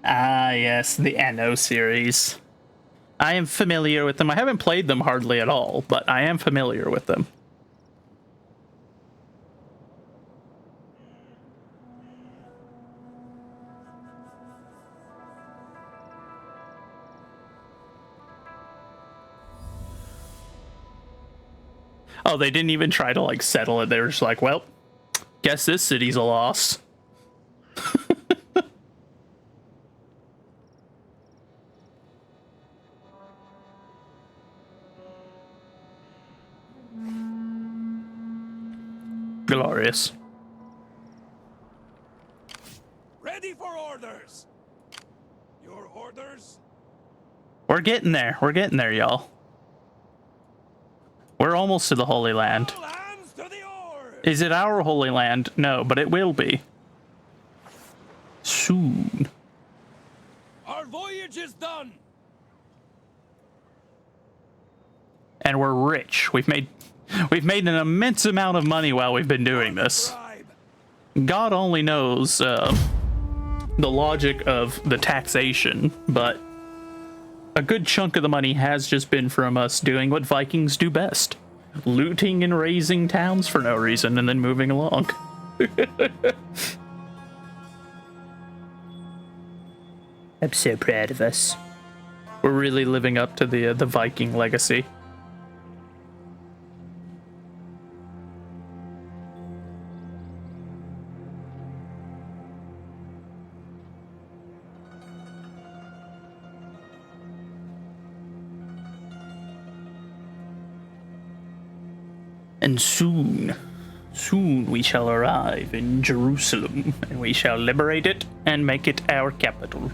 Ah, yes, the Anno series. I am familiar with them. I haven't played them hardly at all, but I am familiar with them. Oh, they didn't even try to, like, settle it. They were just like, well, guess this city's a loss. Glorious. Ready for orders. Your orders? We're getting there. We're getting there, y'all. We're almost to the Holy Land. All hands to the oars. Is it our Holy Land? No, but it will be. Soon. Our voyage is done. And we're rich. We've made an immense amount of money while we've been doing this. God only knows the logic of the taxation, but a good chunk of the money has just been from us doing what Vikings do best. Looting and razing towns for no reason and then moving along. I'm so proud of us. We're really living up to the Viking legacy. And soon we shall arrive in Jerusalem, and we shall liberate it and make it our capital.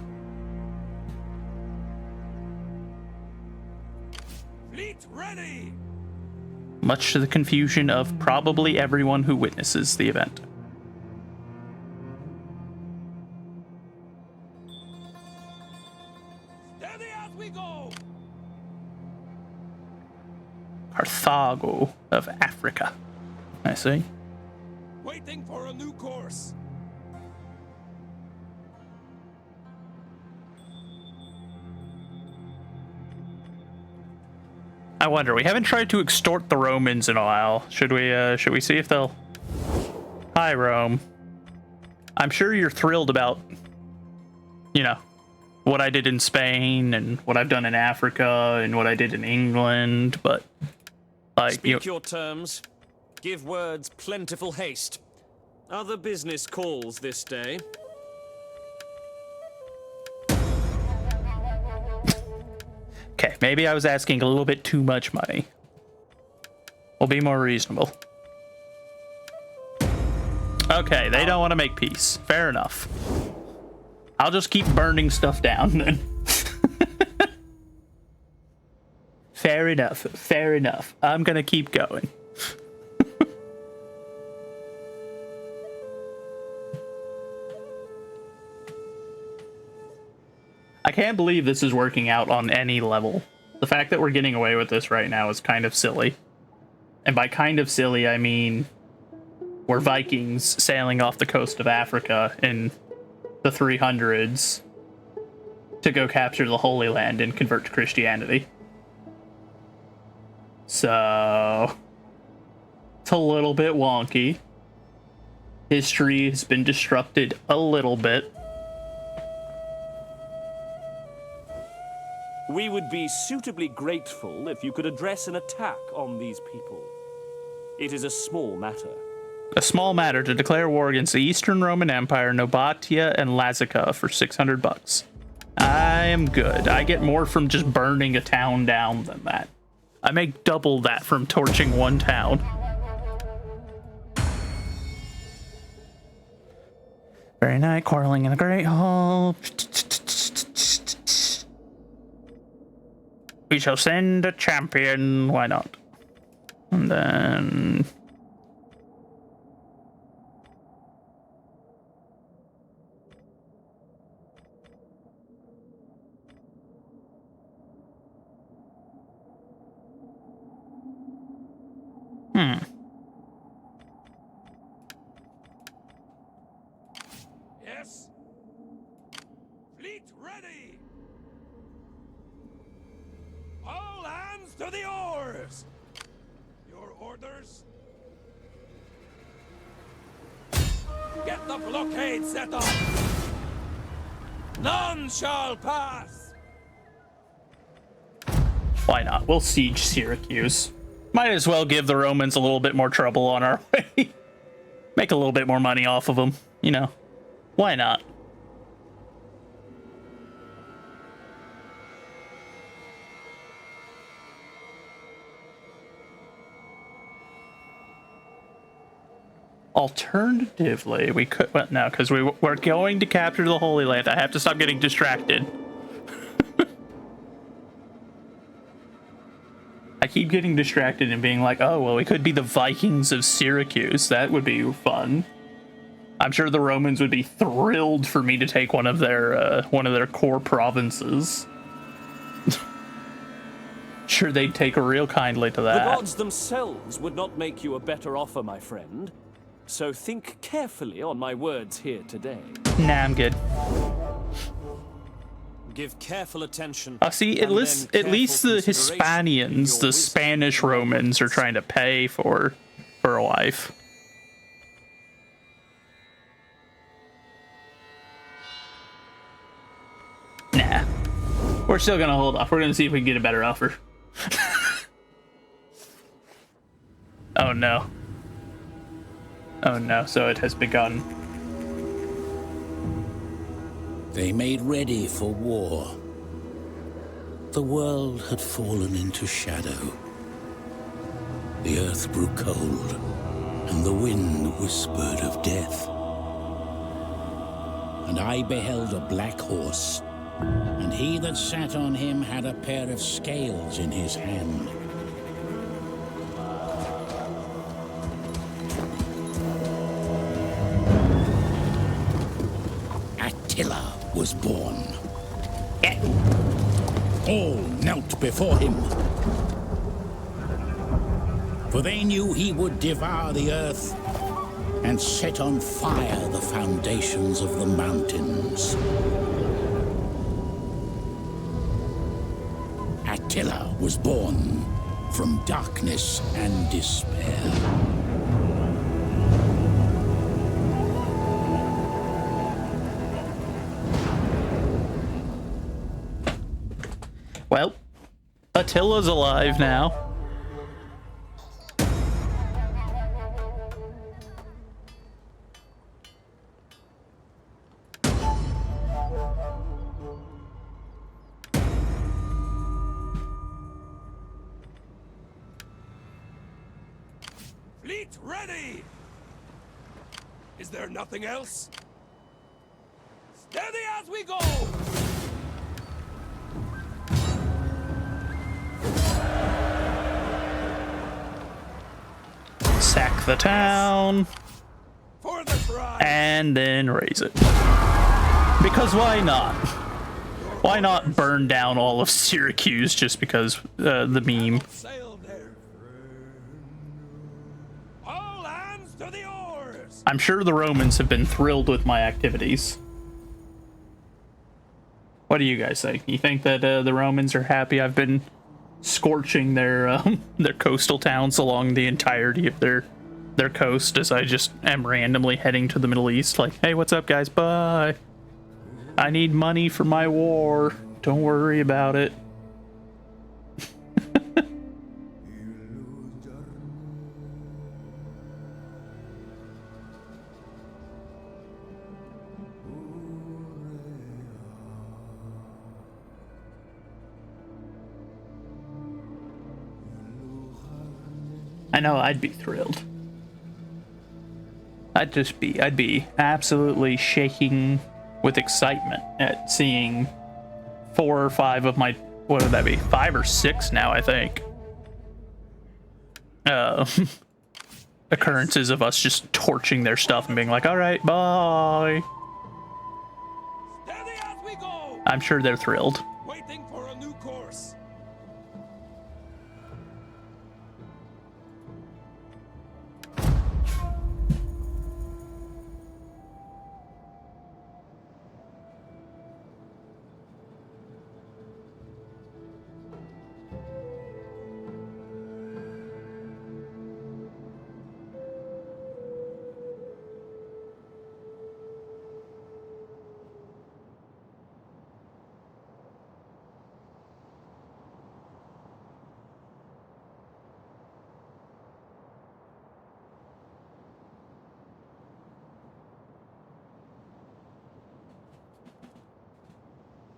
Fleet ready. Much to the confusion of probably everyone who witnesses the event. Steady as we go. Carthago of Africa. I see. Waiting for a new course. I wonder, we haven't tried to extort the Romans in a while. Should we see if they'll... Hi, Rome. I'm sure you're thrilled about, you know, what I did in Spain and what I've done in Africa and what I did in England, but... like, Speak your terms. Give words plentiful haste. Other business calls this day. Okay, maybe I was asking a little bit too much money. We'll be more reasonable. Okay, they don't want to make peace. Fair enough. I'll just keep burning stuff down then. Fair enough. Fair enough. I'm gonna keep going. I can't believe this is working out on any level. The fact that we're getting away with this right now is kind of silly. And by kind of silly, I mean we're Vikings sailing off the coast of Africa in the 300s to go capture the Holy Land and convert to Christianity. So it's a little bit wonky. History has been disrupted a little bit. We would be suitably grateful if you could address an attack on these people. It is a small matter. A small matter to declare war against the Eastern Roman Empire, Nobatia, and Lazica for $600. I am good. I get more from just burning a town down than that. I make double that from torching one town. Very nice, quarreling in the Great Hall. We shall send a champion. Why not? And then... Yes? Fleet ready! All hands to the oars! Your orders? Get the blockade set up! None shall pass! Why not? We'll siege Syracuse. Might as well give the Romans a little bit more trouble on our way. Make a little bit more money off of them, you know. Why not? Alternatively, we could... Well, no, because we're going to capture the Holy Land. I have to stop getting distracted. I keep getting distracted and being like, oh, well, we could be the Vikings of Syracuse. That would be fun. I'm sure the Romans would be thrilled for me to take one of their core provinces. Sure, they'd take real kindly to The that. gods themselves would not make you a better offer, my friend. So think carefully on my words here today. Nah, I'm good. Give careful attention. See, at least the Hispanians, the Spanish Romans, are trying to pay for a wife. Nah. We're still gonna hold off. We're gonna see if we can get a better offer. Oh no. Oh no, so it has begun. They made ready for war. The world had fallen into shadow. The earth grew cold, and the wind whispered of death. And I beheld a black horse, and he that sat on him had a pair of scales in his hand. Attila was born. All knelt before him, for they knew he would devour the earth and set on fire the foundations of the mountains. Attila was born from darkness and despair. Well, Attila's alive now. Fleet ready! Is there nothing else? Steady as we go! Sack the town. For the prize! And then raise it. Because why not? Why not burn down all of Syracuse just because the meme? Sail there. All hands to the oars! I'm sure the Romans have been thrilled with my activities. What do you guys think? You think that the Romans are happy I've been scorching their coastal towns along the entirety of their coast as I just am randomly heading to the Middle East? Like, hey, what's up, guys? Bye. I need money for my war. Don't worry about it. I know, I'd be thrilled. I'd be absolutely shaking with excitement at seeing 4 or 5 of my what would that be? 5 or 6 now, I think. Occurrences of us just torching their stuff and being like, all right, bye. Steady as we go. I'm sure they're thrilled. Waiting for a new course.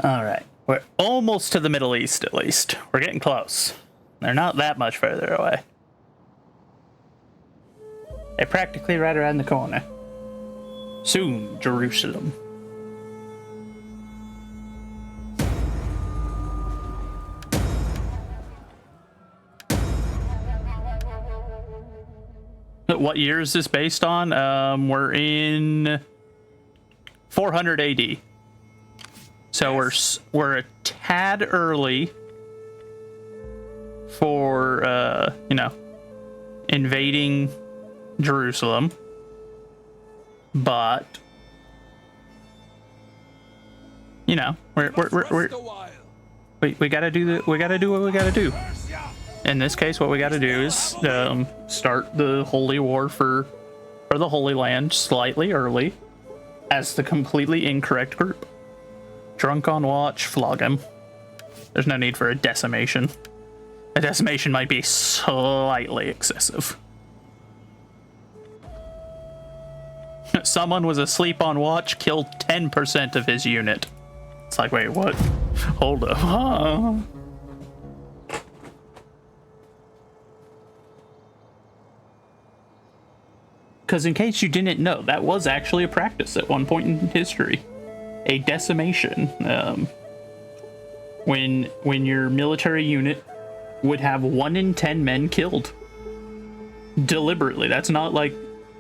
All right. We're almost to the Middle East, at least. We're getting close. They're not that much further away. They're practically right around the corner. Soon, Jerusalem. What year is this based on? We're in 400 AD. So we're a tad early for invading Jerusalem, but we gotta do what we gotta do. In this case, what we gotta do is start the Holy War for the Holy Land slightly early as the completely incorrect group. Drunk on watch, flog him. There's no need for a decimation. A decimation might be slightly excessive. Someone was asleep on watch, killed 10% of his unit. It's like, wait, what? Hold up. Huh? Because in case you didn't know, that was actually a practice at one point in history. A decimation. When your military unit would have 1 in 10 men killed. Deliberately. That's not like...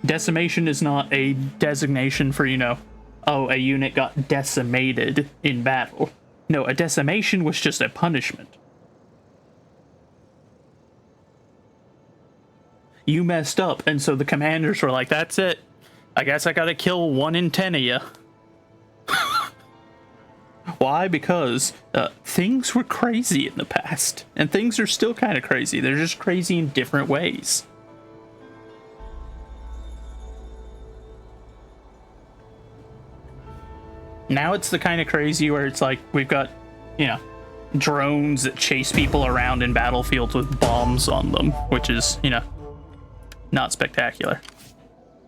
Decimation is not a designation for, a unit got decimated in battle. No, a decimation was just a punishment. You messed up, and so the commanders were like, that's it. I guess I gotta kill 1 in 10 of you. Why? Because things were crazy in the past, and things are still kind of crazy. They're just crazy in different ways. Now it's the kind of crazy where it's like we've got, drones that chase people around in battlefields with bombs on them, which is, not spectacular.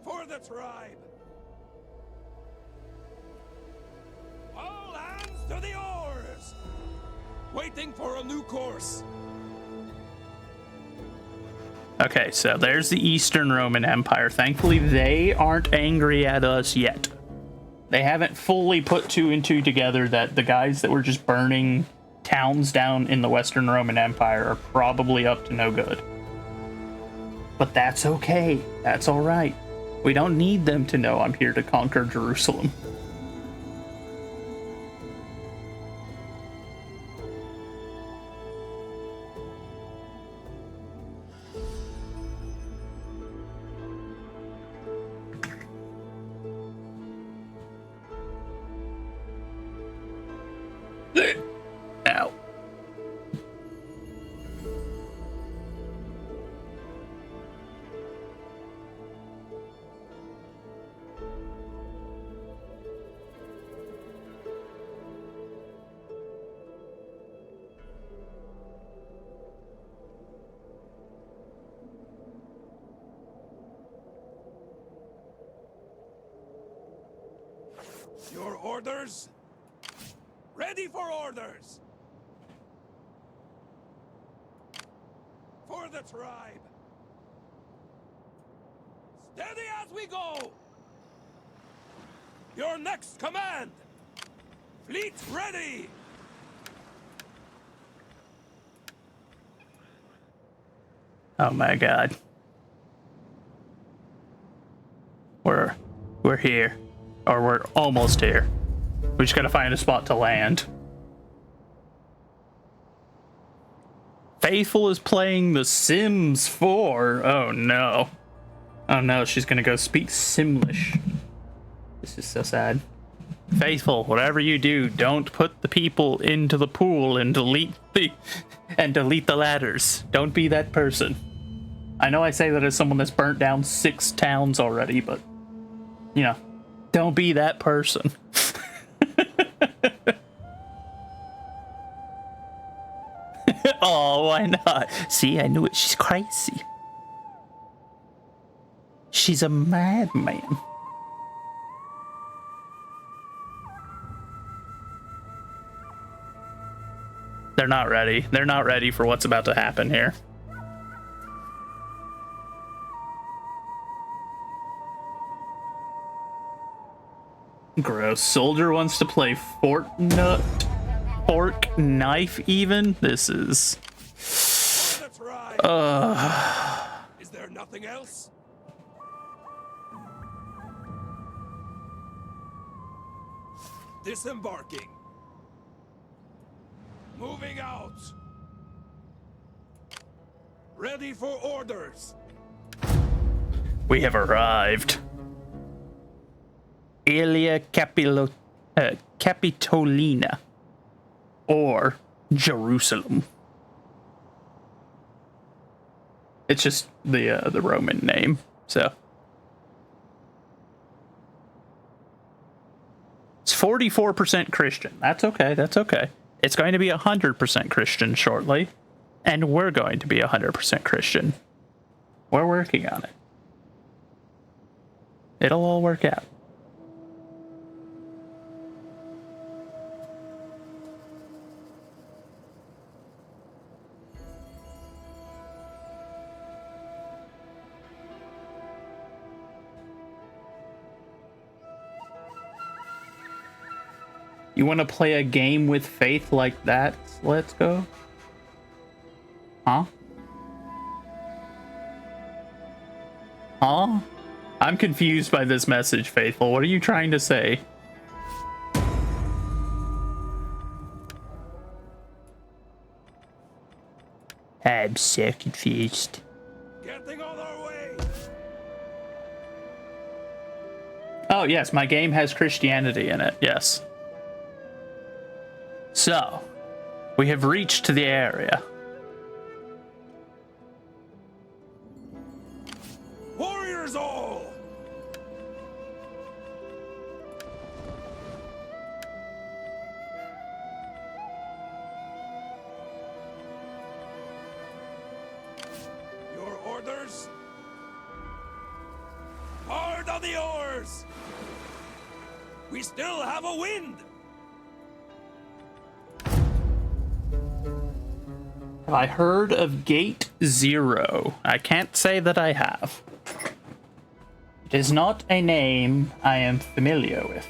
For the tribe. All hands to the oars. Waiting for a new course. Okay, so there's the Eastern Roman Empire. Thankfully, they aren't angry at us yet. They haven't fully put 2 and 2 together that the guys that were just burning towns down in the Western Roman Empire are probably up to no good. But that's okay. That's all right. We don't need them to know I'm here to conquer Jerusalem. Ow. Your orders? Ready for orders! For the tribe! Steady as we go! Your next command! Fleet ready! Oh my god. We're here. Or we're almost here. We just gotta find a spot to land. Faithful is playing The Sims 4. Oh no. Oh no, she's gonna go speak Simlish. This is so sad. Faithful, whatever you do, don't put the people into the pool and delete the ladders. Don't be that person. I know I say that as someone that's burnt down 6 towns already, but you know, don't be that person. Oh, why not? See, I knew it. She's crazy. She's a madman. They're not ready. They're not ready for what's about to happen here. Gross. Soldier wants to play fork knife even? This is... That's right. Is there nothing else? Disembarking. Moving out. Ready for orders. We have arrived. Ilia Capitolina. Or Jerusalem. It's just the Roman name, so. It's 44% Christian. That's okay, that's okay. It's going to be 100% Christian shortly, and we're going to be 100% Christian. We're working on it. It'll all work out. You want to play a game with faith like that? Let's go. Huh? Huh? I'm confused by this message, Faithful. What are you trying to say? I'm so confused. Getting on our way. Oh, yes, my game has Christianity in it. Yes. So, we have reached the area. Warriors all! Your orders? Hard on the oars! We still have a wind! Have I heard of Gate Zero? I can't say that I have. It is not a name I am familiar with.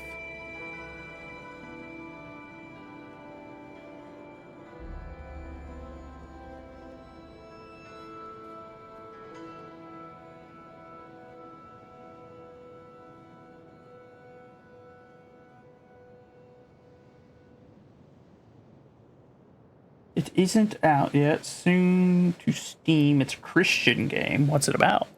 It isn't out yet. Soon to Steam. It's a Christian game. What's it about?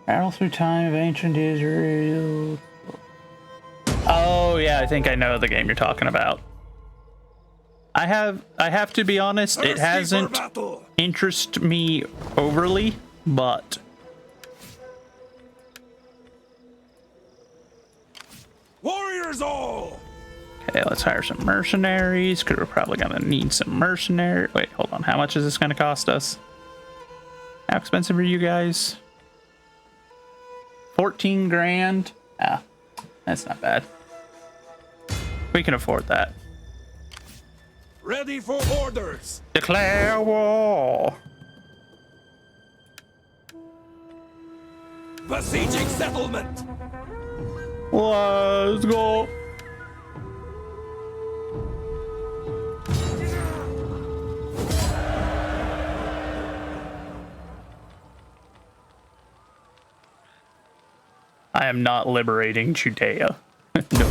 Battle through time of ancient Israel. Oh yeah, I think I know the game you're talking about. I have to be honest, it hasn't interested me overly, but Warriors all! okay, let's hire some mercenaries, because we're probably gonna need some mercenaries. Wait, hold on, how much is this gonna cost us? How expensive are you guys? 14 grand? Ah, that's not bad. We can afford that. Ready for orders. Declare war. Besieging settlement. Let's go. I am not liberating Judea. No.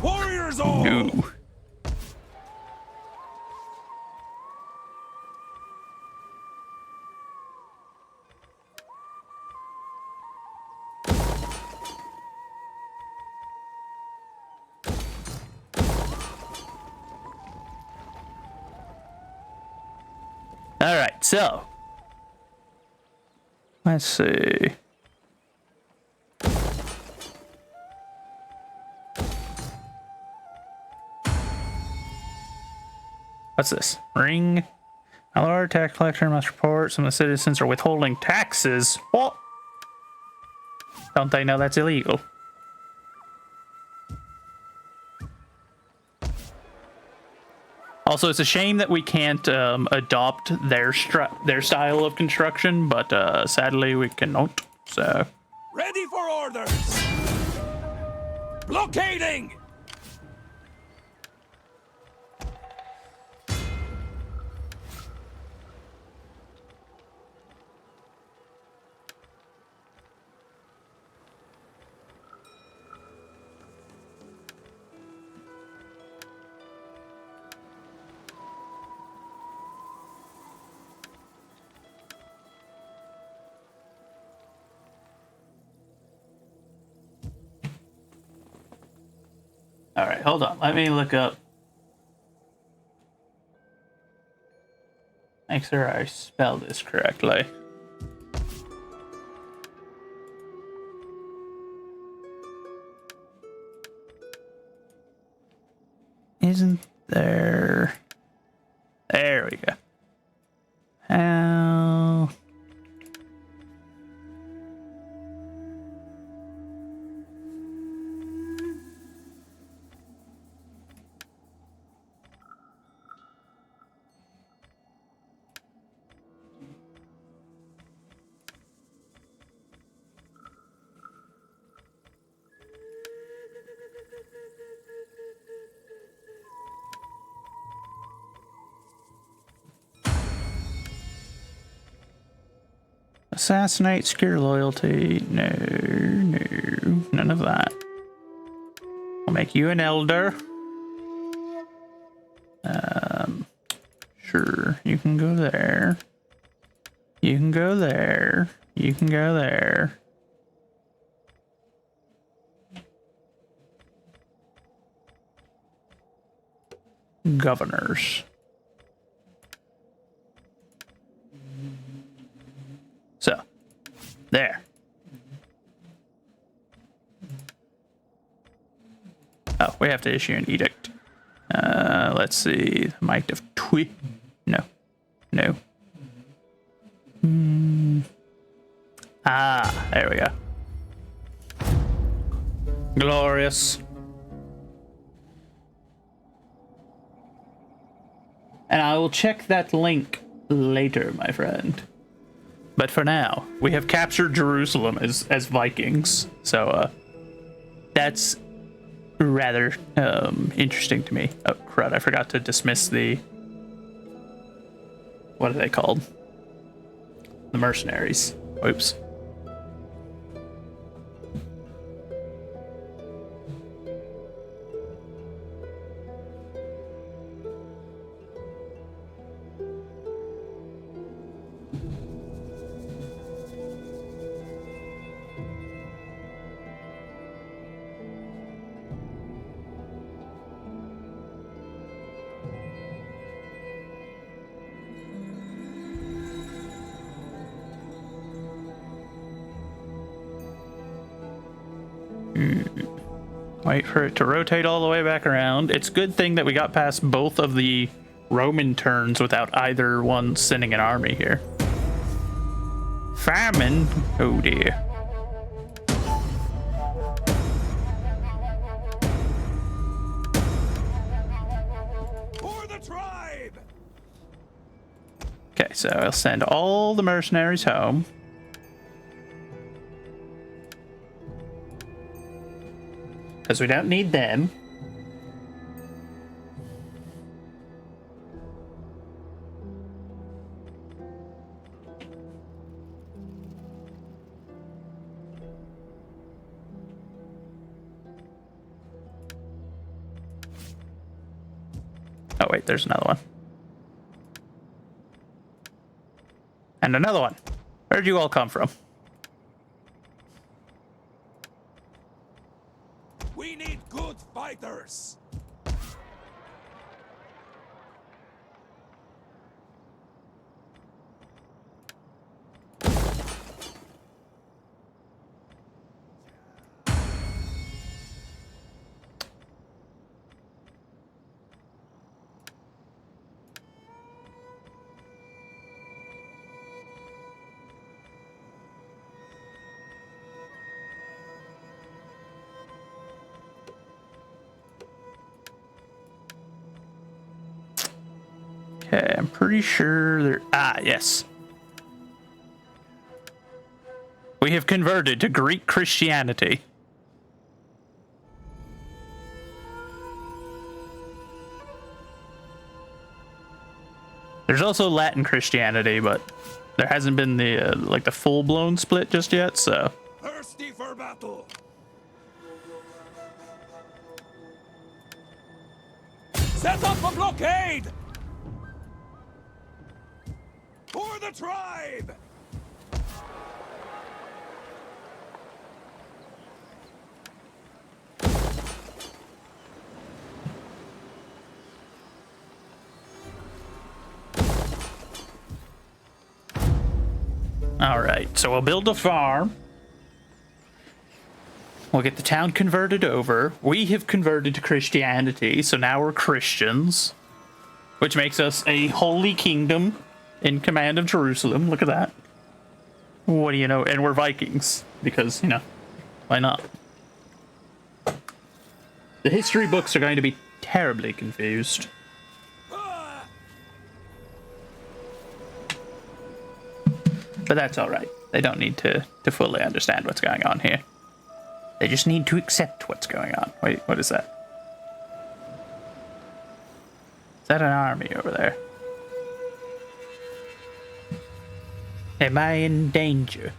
Warriors all. No. All right, so let's see. What's this? Ring. My lord, tax collector must report some of the citizens are withholding taxes. What? Don't they know that's illegal? Also, it's a shame that we can't adopt their style of construction, but sadly we cannot. So, Ready for orders. Blockading. all right, hold on. Let me look up. Make sure I spell this correctly. Isn't there? There we go. How? Assassinate, secure loyalty. No, no, none of that. I'll make you an elder. Sure, you can go there. You can go there. You can go there. Governors. So, there. Oh, we have to issue an edict. Let's see. Might of Twi. No. No. Ah, there we go. Glorious. And I will check that link later, my friend. But for now, we have captured Jerusalem as Vikings. So, that's rather interesting to me. Oh, crud, I forgot to dismiss the... What are they called? The mercenaries. Oops. Wait for it to rotate all the way back around. It's a good thing that we got past both of the Roman turns without either one sending an army here. Famine? Oh dear. Okay, so I'll send all the mercenaries home. Because we don't need them. Oh wait, there's another one. And another one. Where'd you all come from? We need good fighters. Okay, I'm pretty sure there. Ah, yes. We have converted to Greek Christianity. There's also Latin Christianity, but there hasn't been the like the full-blown split just yet, so. Thirsty for battle. Set up a blockade! For the tribe! All right, so we'll build a farm. We'll get the town converted over. We have converted to Christianity, so now we're Christians, which makes us a holy kingdom in command of Jerusalem. Look at that. What do you know? And we're Vikings, because, you know, why not? The history books are going to be terribly confused. But that's all right. They don't need to fully understand what's going on here. They just need to accept what's going on. Wait, what is that? Is that an army over there? Am I in danger?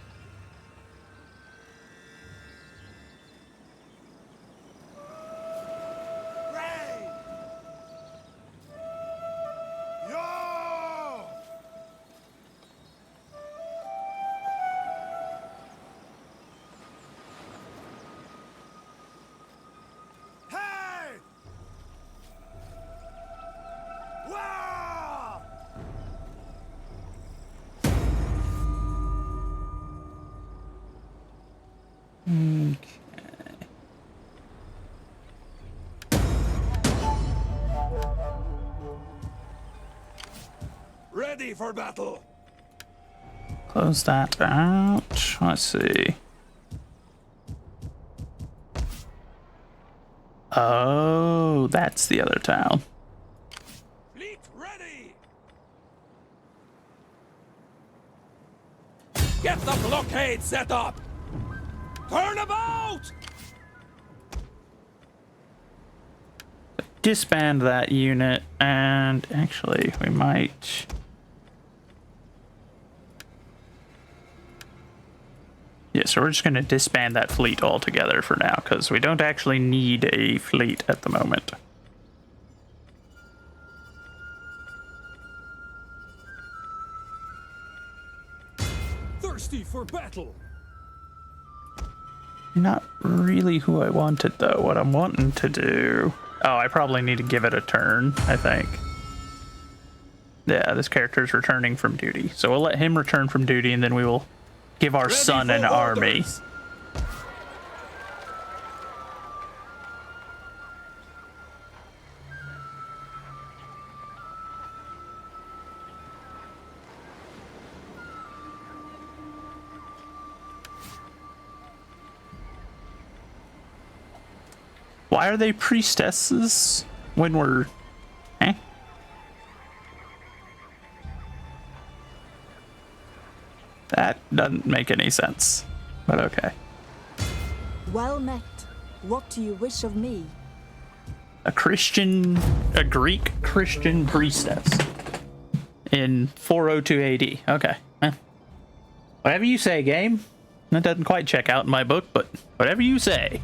Ready for battle. Close that out. Let's see. Oh, that's the other town. Fleet ready. Get the blockade set up. Turn about. Disband that unit, and actually, we might. Yeah, so we're just going to disband that fleet altogether for now, because we don't actually need a fleet at the moment. Thirsty for battle. Not really who I wanted, though. What I'm wanting to do... Oh, I probably need to give it a turn, I think. Yeah, this character's returning from duty. So we'll let him return from duty, and then we will give our son an army. Why are they priestesses when we're... Eh? That doesn't make any sense, but okay. Well met. What do you wish of me? A Greek Christian priestess in 402 AD. Okay. Whatever you say, game. That doesn't quite check out in my book, but whatever you say.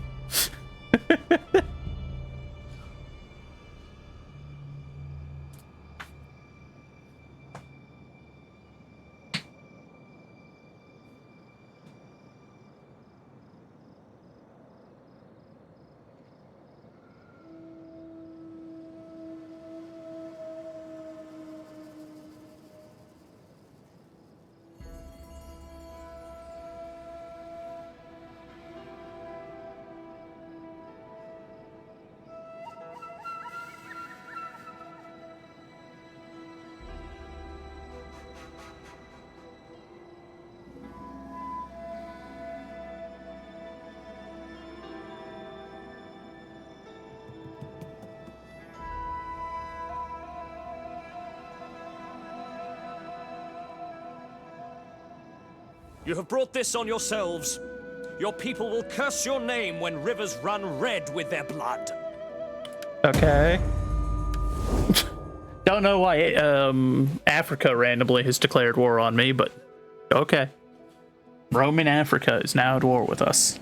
You have brought this on yourselves. Your people will curse your name when rivers run red with their blood. Okay. Don't know why Africa randomly has declared war on me, but okay. Roman Africa is now at war with us.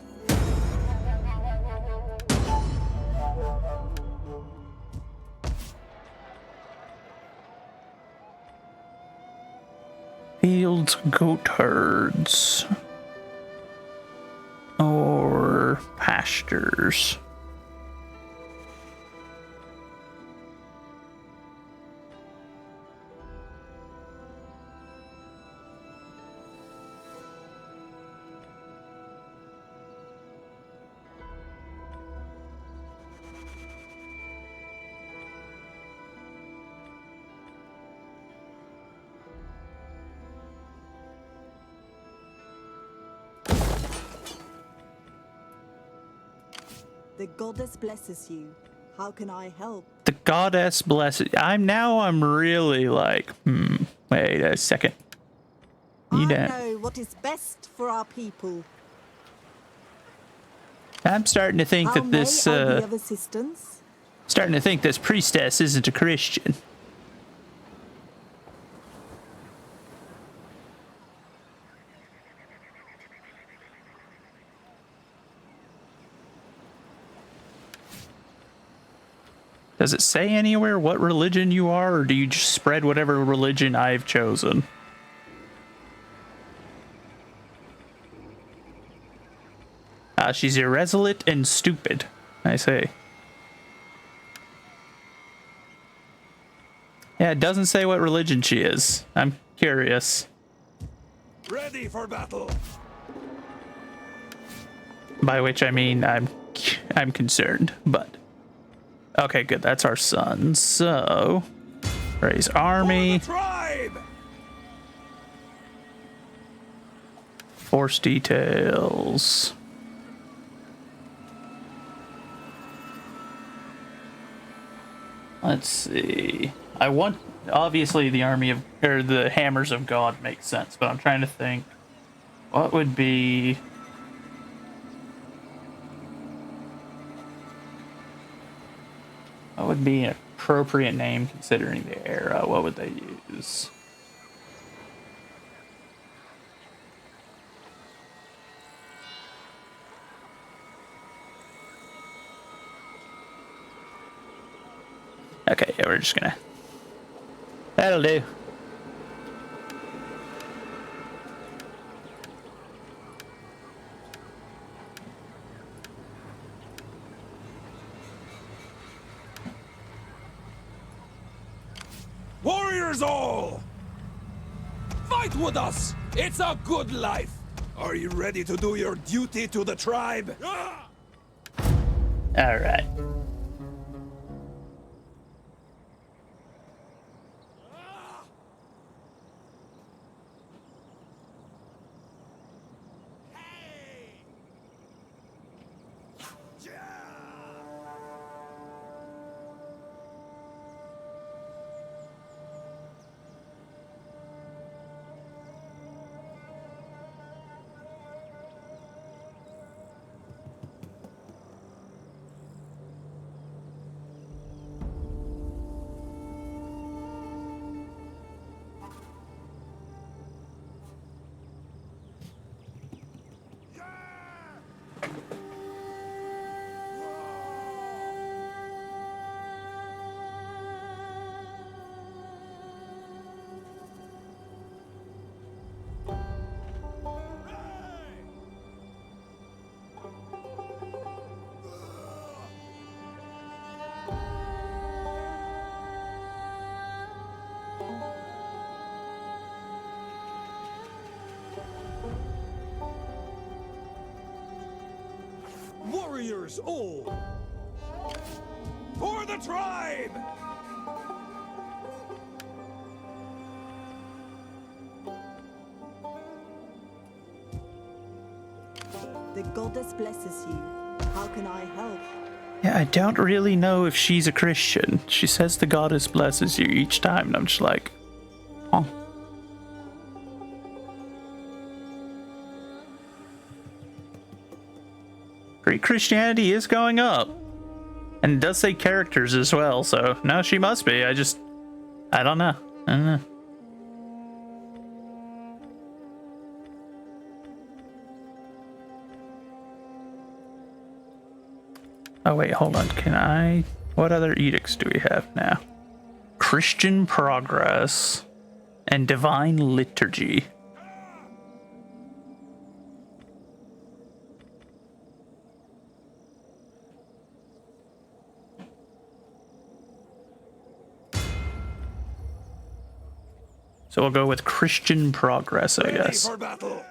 Fields, goat herds, or pastures. The goddess blesses you. How can I help? The goddess blesses. I'm really like, wait a second. I know what is best for our people. I'm starting to think that this I be of assistance? starting to think this priestess isn't a Christian. Does it say anywhere what religion you are, or do you just spread whatever religion I've chosen? She's irresolute and stupid, I say. Yeah, it doesn't say what religion she is. I'm curious. Ready for battle. By which I mean I'm concerned, but okay, good. That's our son. So raise army. For the tribe! Force details. Let's see. I want, obviously the army of, or the hammers of God makes sense, but I'm trying to think what would be an appropriate name considering the era. What would they use? Okay, yeah, we're just gonna... That'll do. Warriors all! Fight with us! It's a good life! Are you ready to do your duty to the tribe? Alright. warriors old. For the tribe! The goddess blesses you. How can I help? Yeah, I don't really know if she's a Christian. She says the goddess blesses you each time, and I'm just like, huh. Greek Christianity is going up. And it does say characters as well, so no, she must be. I don't know. I don't know. Oh wait, hold on. What other edicts do we have now? Christian progress and divine liturgy. So we'll go with Christian progress, I guess. For battle.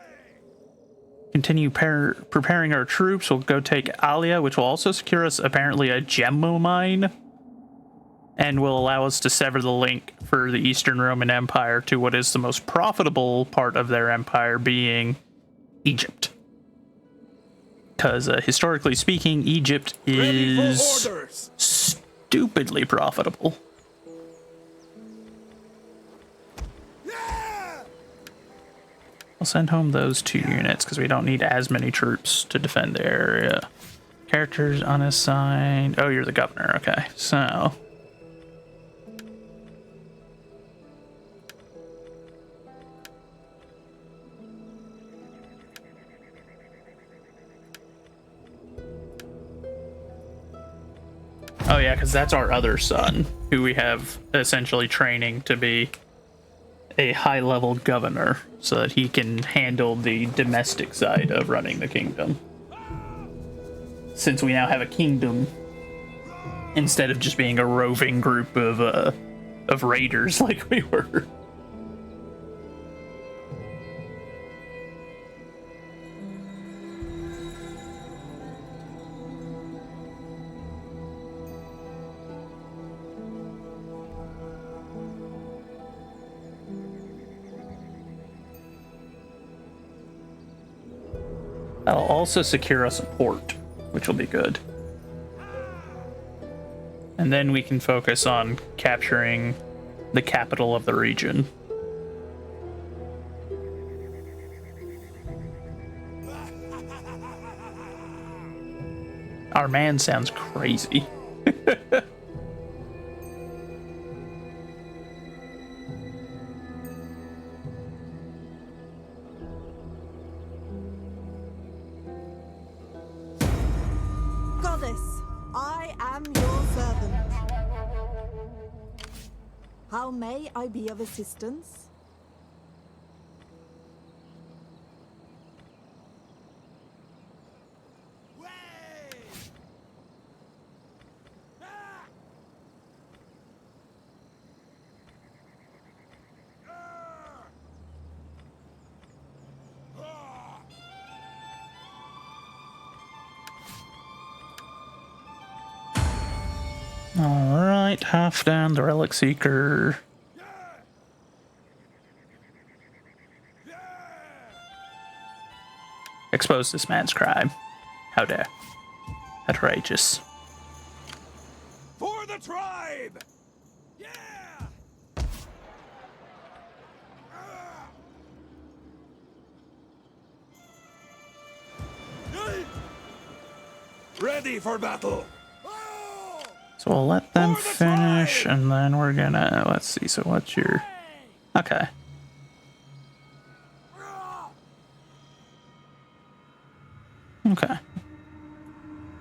Continue preparing our troops. We'll go take Alia, which will also secure us apparently a gemmo mine, and will allow us to sever the link for the Eastern Roman Empire to what is the most profitable part of their empire, being Egypt. Because historically speaking, Egypt is stupidly profitable. I'll send home those 2 units because we don't need as many troops to defend the area. Characters unassigned. Oh, you're the governor. Okay, so. Oh, yeah, because that's our other son, who we have essentially training to be a high-level governor so that he can handle the domestic side of running the kingdom. Since we now have a kingdom, instead of just being a roving group of raiders like we were. That'll also secure us a port, which will be good. And then we can focus on capturing the capital of the region. Our man sounds crazy. Goddess, I am your servant. How may I be of assistance? Alright, half down the Relic Seeker. Expose this man's crime. How dare. Outrageous. For the tribe! Yeah! Ready for battle! So we'll let them finish, and then we're gonna, let's see, so what's your, okay. Okay.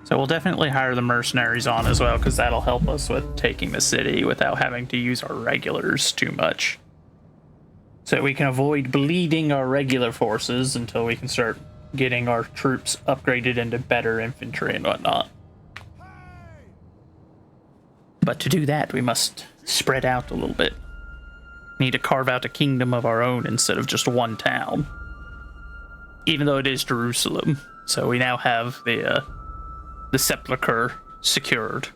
So we'll definitely hire the mercenaries on as well, because that'll help us with taking the city without having to use our regulars too much. So we can avoid bleeding our regular forces until we can start getting our troops upgraded into better infantry and whatnot. But to do that, we must spread out a little bit. Need to carve out a kingdom of our own instead of just one town. Even though it is Jerusalem. So we now have the the sepulcher secured.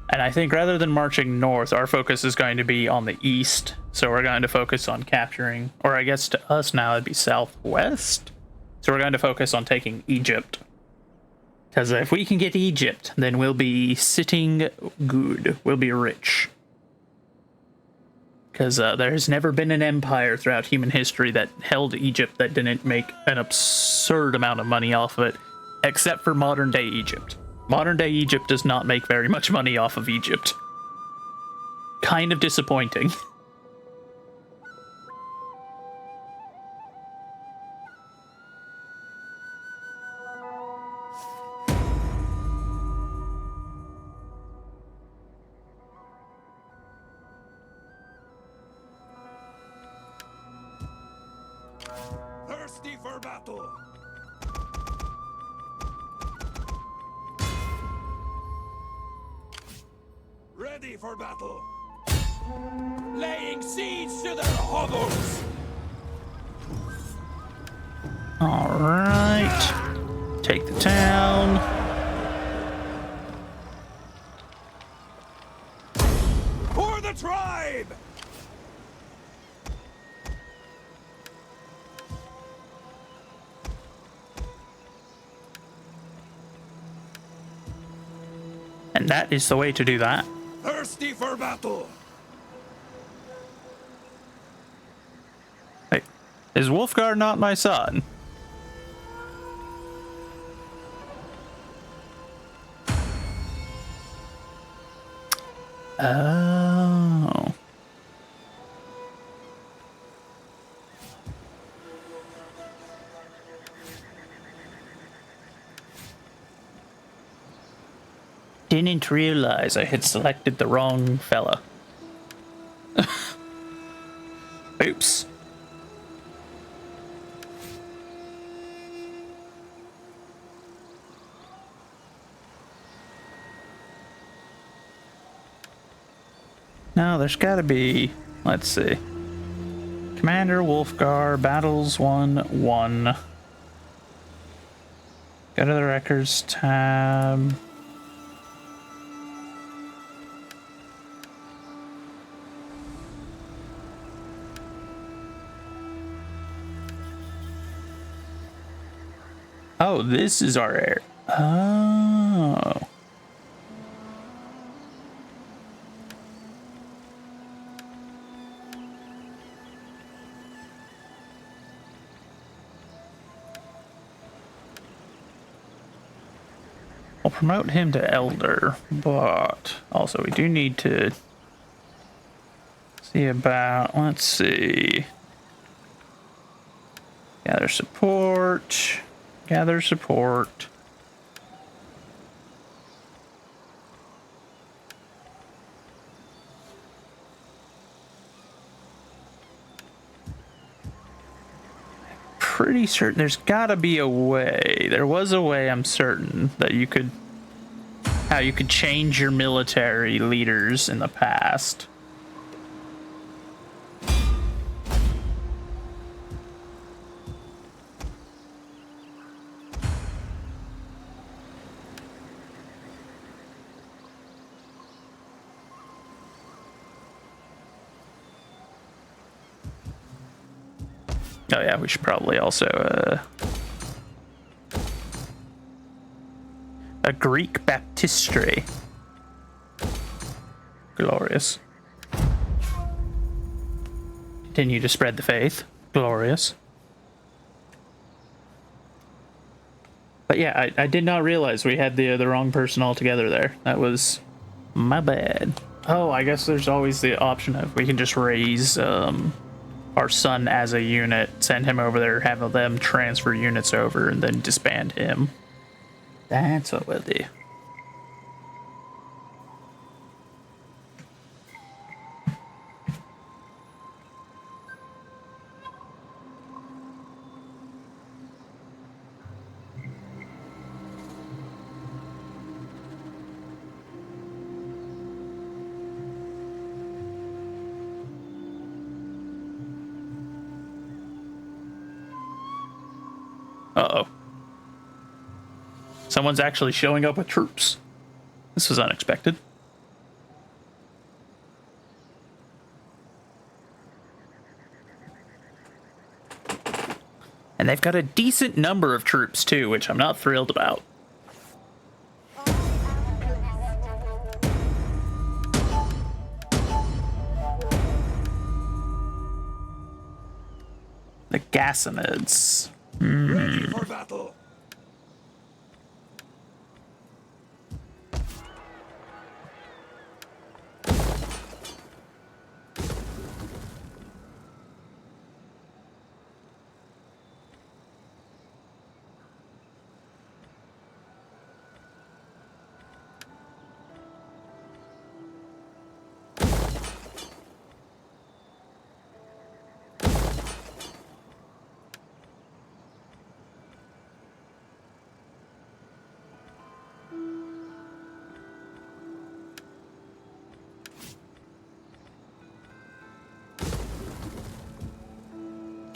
And I think rather than marching north, our focus is going to be on the east. So we're going to focus on capturing, or I guess to us now it'd be southwest. So we're going to focus on taking Egypt. Because if we can get Egypt, then we'll be sitting good. We'll be rich. Because there has never been an empire throughout human history that held Egypt that didn't make an absurd amount of money off of it, except for modern day Egypt. Modern day Egypt does not make very much money off of Egypt. Kind of disappointing. Thirsty for battle. Ready for battle. Laying siege to their hovels. All right. Take the town. For the tribe. And that is the way to do that. Thirsty for battle. Hey, is Wolfgar not my son? Oh. Didn't realize I had selected the wrong fella. Oops. No, there's gotta be, let's see. Commander Wolfgar, battles 1-1. Go to the records tab. Oh, this is our air. Oh. I'll promote him to elder, but also we do need to see about, let's see. Gather support. Gather support. Pretty certain there's gotta be a way. There was a way, I'm certain, that you could, how you could change your military leaders in the past. Oh yeah, we should probably also a Greek baptistry. Glorious. Continue to spread the faith. Glorious. But yeah, I did not realize we had the wrong person altogether there. That was my bad. Oh, I guess there's always the option of we can just raise our son as a unit, send him over there, have them transfer units over, and then disband him. That's what we'll do. Uh-oh. Someone's actually showing up with troops. This was unexpected. And they've got a decent number of troops too, which I'm not thrilled about. The Gassanids. Ready for battle.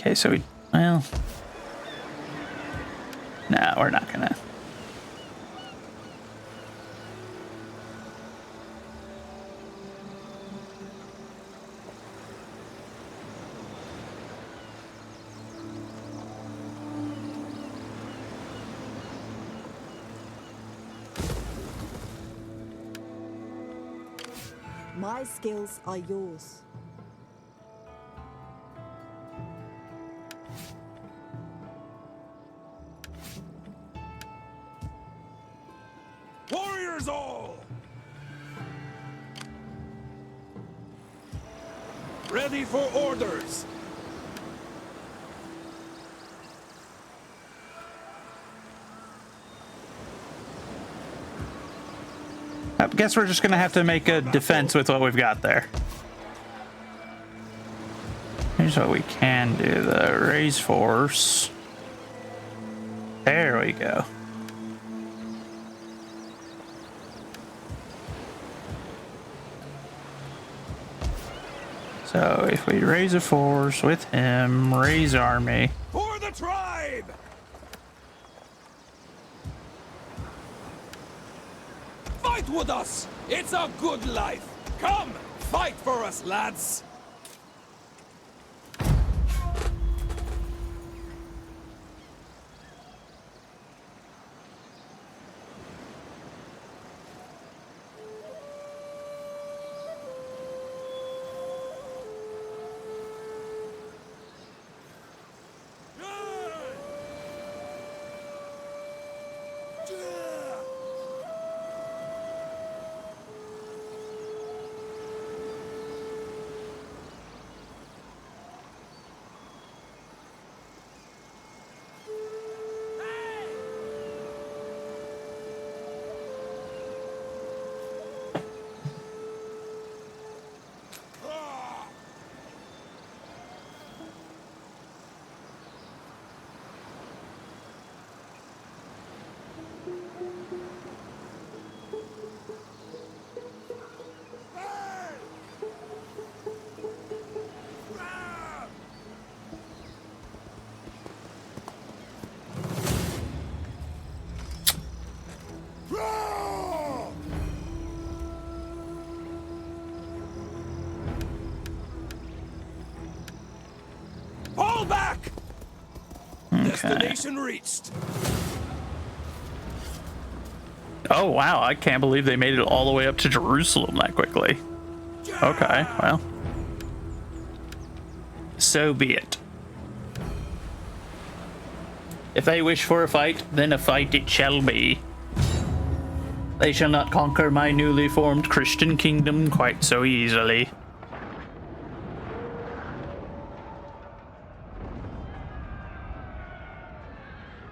Okay, so well, no, we're not gonna. My skills are yours. Warriors all! Ready for orders! I guess we're just gonna have to make a defense with what we've got there. Here's what we can do, the raise force. There we go. So if we raise a force with him, raise army. For the tribe! Fight with us! It's a good life! Come, fight for us, lads! Fall back! Okay. Destination reached. Oh wow, I can't believe they made it all the way up to Jerusalem that quickly. Okay, well. So be it. If they wish for a fight, then a fight it shall be. They shall not conquer my newly formed Christian kingdom quite so easily.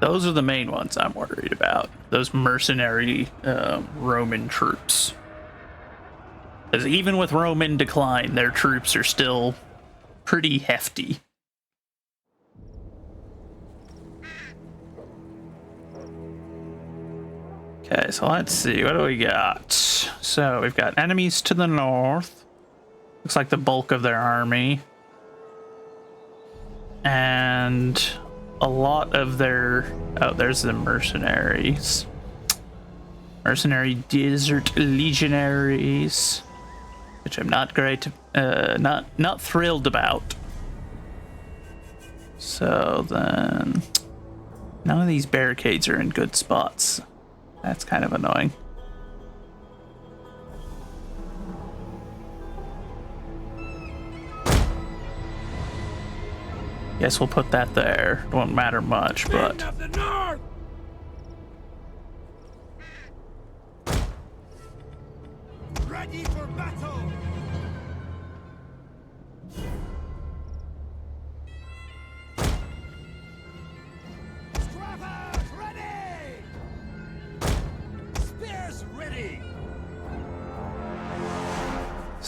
Those are the main ones I'm worried about. Those mercenary Roman troops. Because even with Rome in decline, their troops are still pretty hefty. Okay, so let's see. What do we got? So we've got enemies to the north. Looks like the bulk of their army. And a lot of their... Oh, there's the mercenaries. Mercenary Desert Legionaries, which I'm not not thrilled about. So then, none of these barricades are in good spots. That's kind of annoying. Guess we'll put that there. It won't matter much, but Men of the North! Ready for battle! Scrappers ready! Spears ready!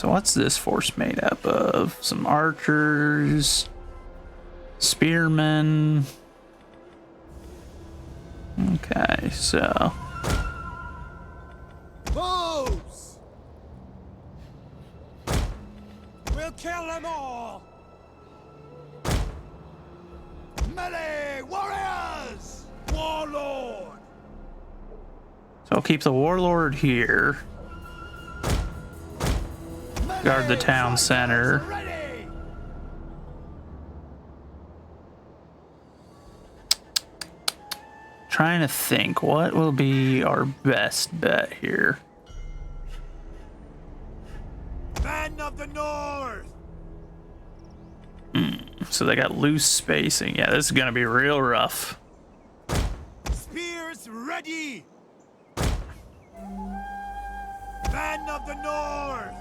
so what's this force made up of? Some archers, spearmen. Okay, so Bows! We'll kill them all! Melee warriors! Warlord! So I'll keep the warlord here. Guard the town center. Ready! Trying to think, what will be our best bet here? Men of the North! So they got loose spacing. Yeah, this is gonna be real rough. Spears ready! Men of the North!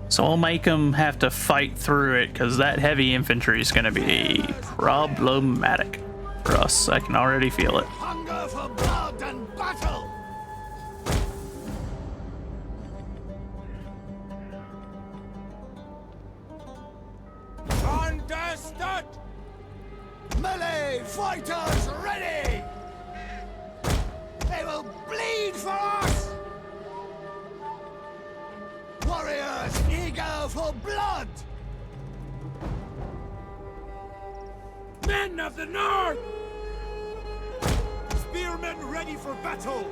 So we'll make them have to fight through it because that heavy infantry is gonna be problematic for us. I can already feel it. Hunger for blood and battle! Understood! Melee fighters ready! They will bleed for us! Warriors eager for blood! Men of the North! Spearmen ready for battle!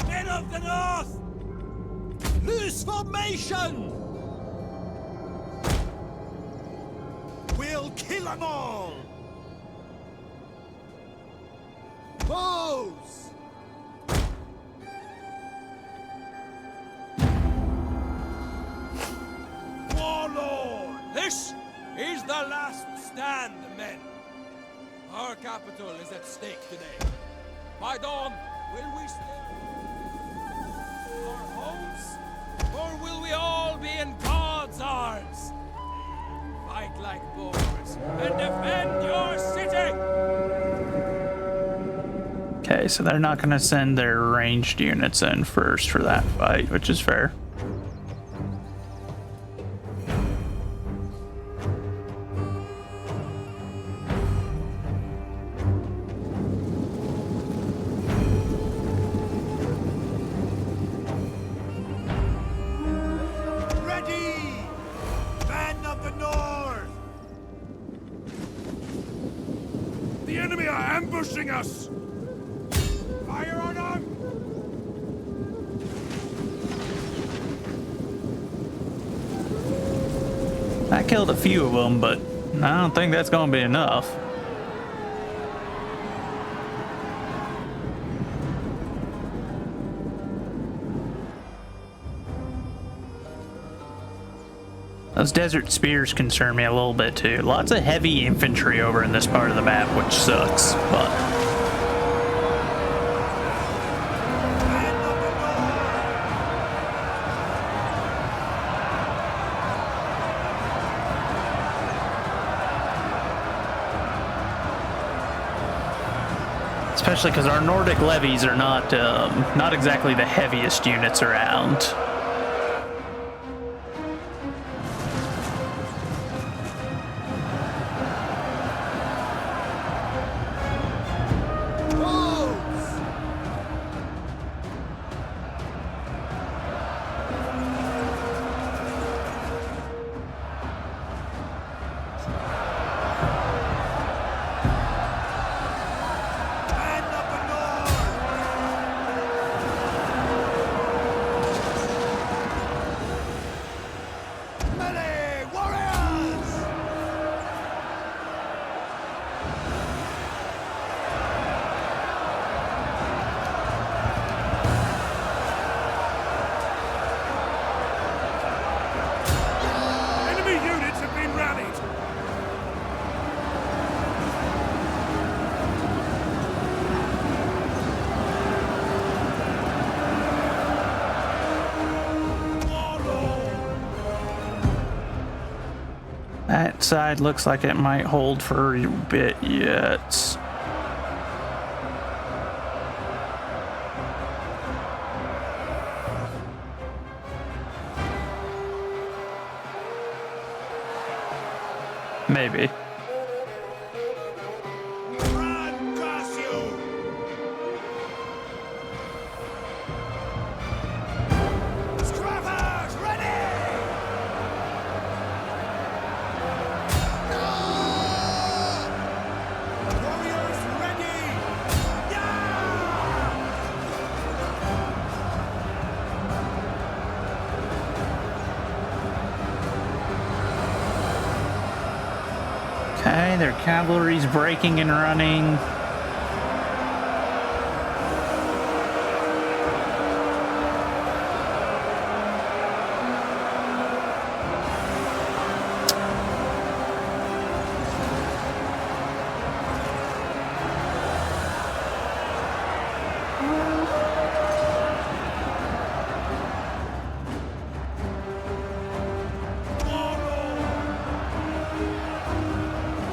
Men of the North! Loose formation! We'll kill them all! Bows! Warlord! This is the last stand, men. Our capital is at stake today. By dawn, will we still our homes? Or will we all be in God's arms? Fight like boars and defend your city! Okay, so they're not gonna send their ranged units in first for that fight, which is fair. Ready! Men of the North! The enemy are ambushing us! Fire on them! I killed a few of them, but I don't think that's gonna be enough. Those desert spears concern me a little bit too. Lots of heavy infantry over in this part of the map, which sucks, but Men of the North! especially because our Nordic levies are not exactly the heaviest units around. Bows! Melee warriors! Enemy units have been rallied. That side looks like it might hold for a bit yet. Maybe. Run, curse you! Scrappers, ready! Warriors, ready! Yeah! Okay, their cavalry's breaking and running.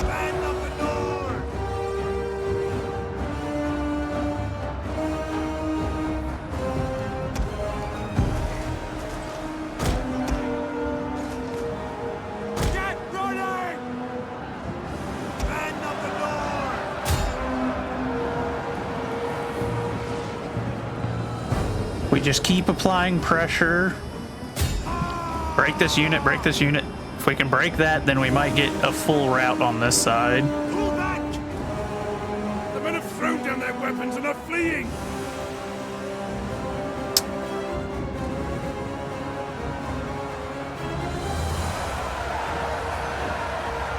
Band of the Lord! Get running! Band of the Lord! We just keep applying pressure. Break this unit, break this unit. If we can break that, then we might get a full rout on this side. Pull back! The men have thrown down their weapons and are fleeing.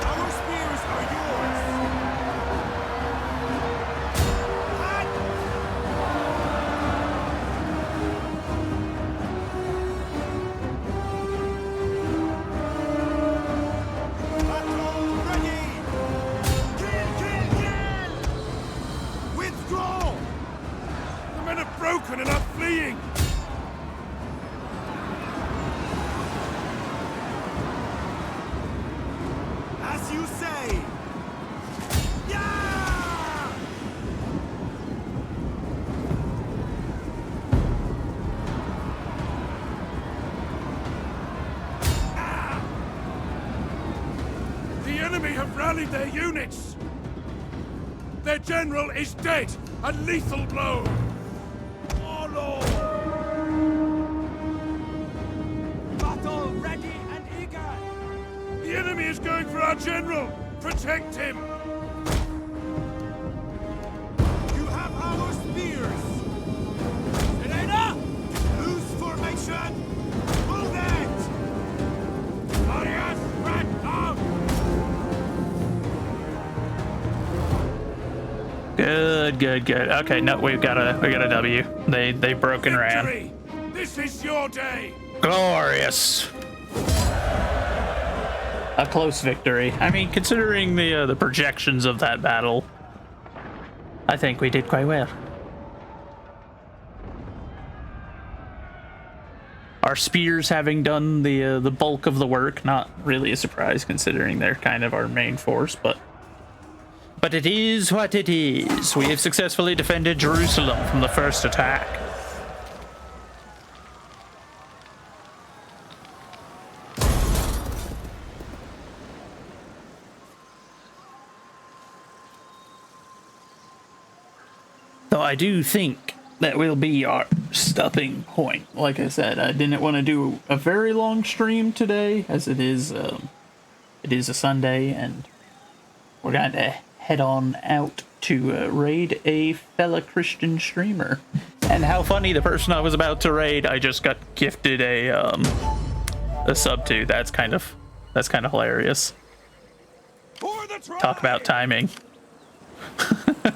Our spears are yours! Hot! Battle ready! Kill, kill, kill! Withdraw! The men have broken and are fleeing. As you say! Yeah! The enemy have rallied their units. Their general is dead. A lethal blow. Oh, Lord. Battle ready and eager! The enemy is going for our general. Protect him. You have our spears! Elena! Loose formation! Move it! Warriors, spread out! Good, good, good. Okay, no, we got a W. They broke and ran. Victory! This is your day. Glorious. A close victory. I mean, considering the projections of that battle, I think we did quite well. Our spears having done the bulk of the work, not really a surprise considering they're kind of our main force, but it is what it is. We have successfully defended Jerusalem from the first attack. Though I do think that will be our stopping point. Like I said, I didn't want to do a very long stream today, as it is a Sunday, and we're going to head on out to raid a fella Christian streamer. And how funny, the person I was about to raid, I just got gifted a a sub to. That's kind of hilarious. For the tribe! Talk about timing. Starting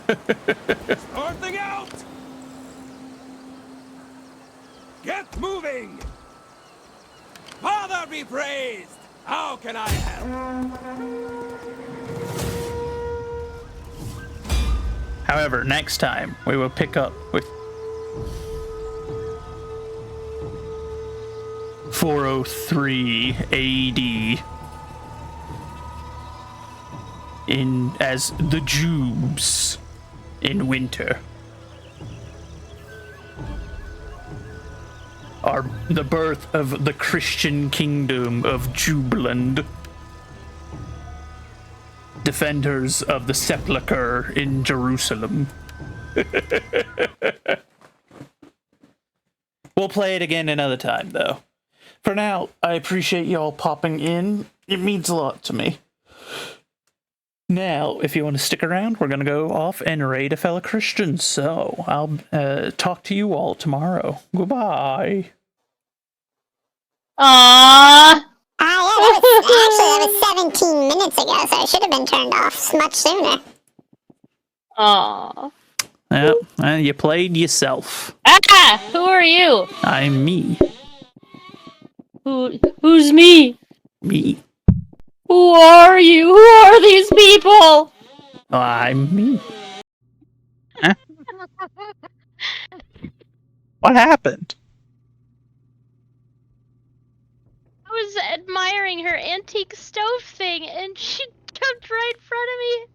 out! Get moving! Father be praised! How can I help? However, next time we will pick up with 403 AD as the Jubes in winter. The birth of the Christian kingdom of Jubeland. Defenders of the sepulchre in Jerusalem. We'll play it again another time, though. For now, I appreciate y'all popping in. It means a lot to me. Now, if you want to stick around, we're going to go off and raid a fellow Christian. So, I'll talk to you all tomorrow. Goodbye. Aww. That was 17 minutes ago, so it should have been turned off much sooner. Aww. Yep, you played yourself. Ah! Who are you? I'm me. Who's me? Me. Who are you? Who are these people? I'm me. Huh? What happened? I was admiring her antique stove thing, and she jumped right in front of me.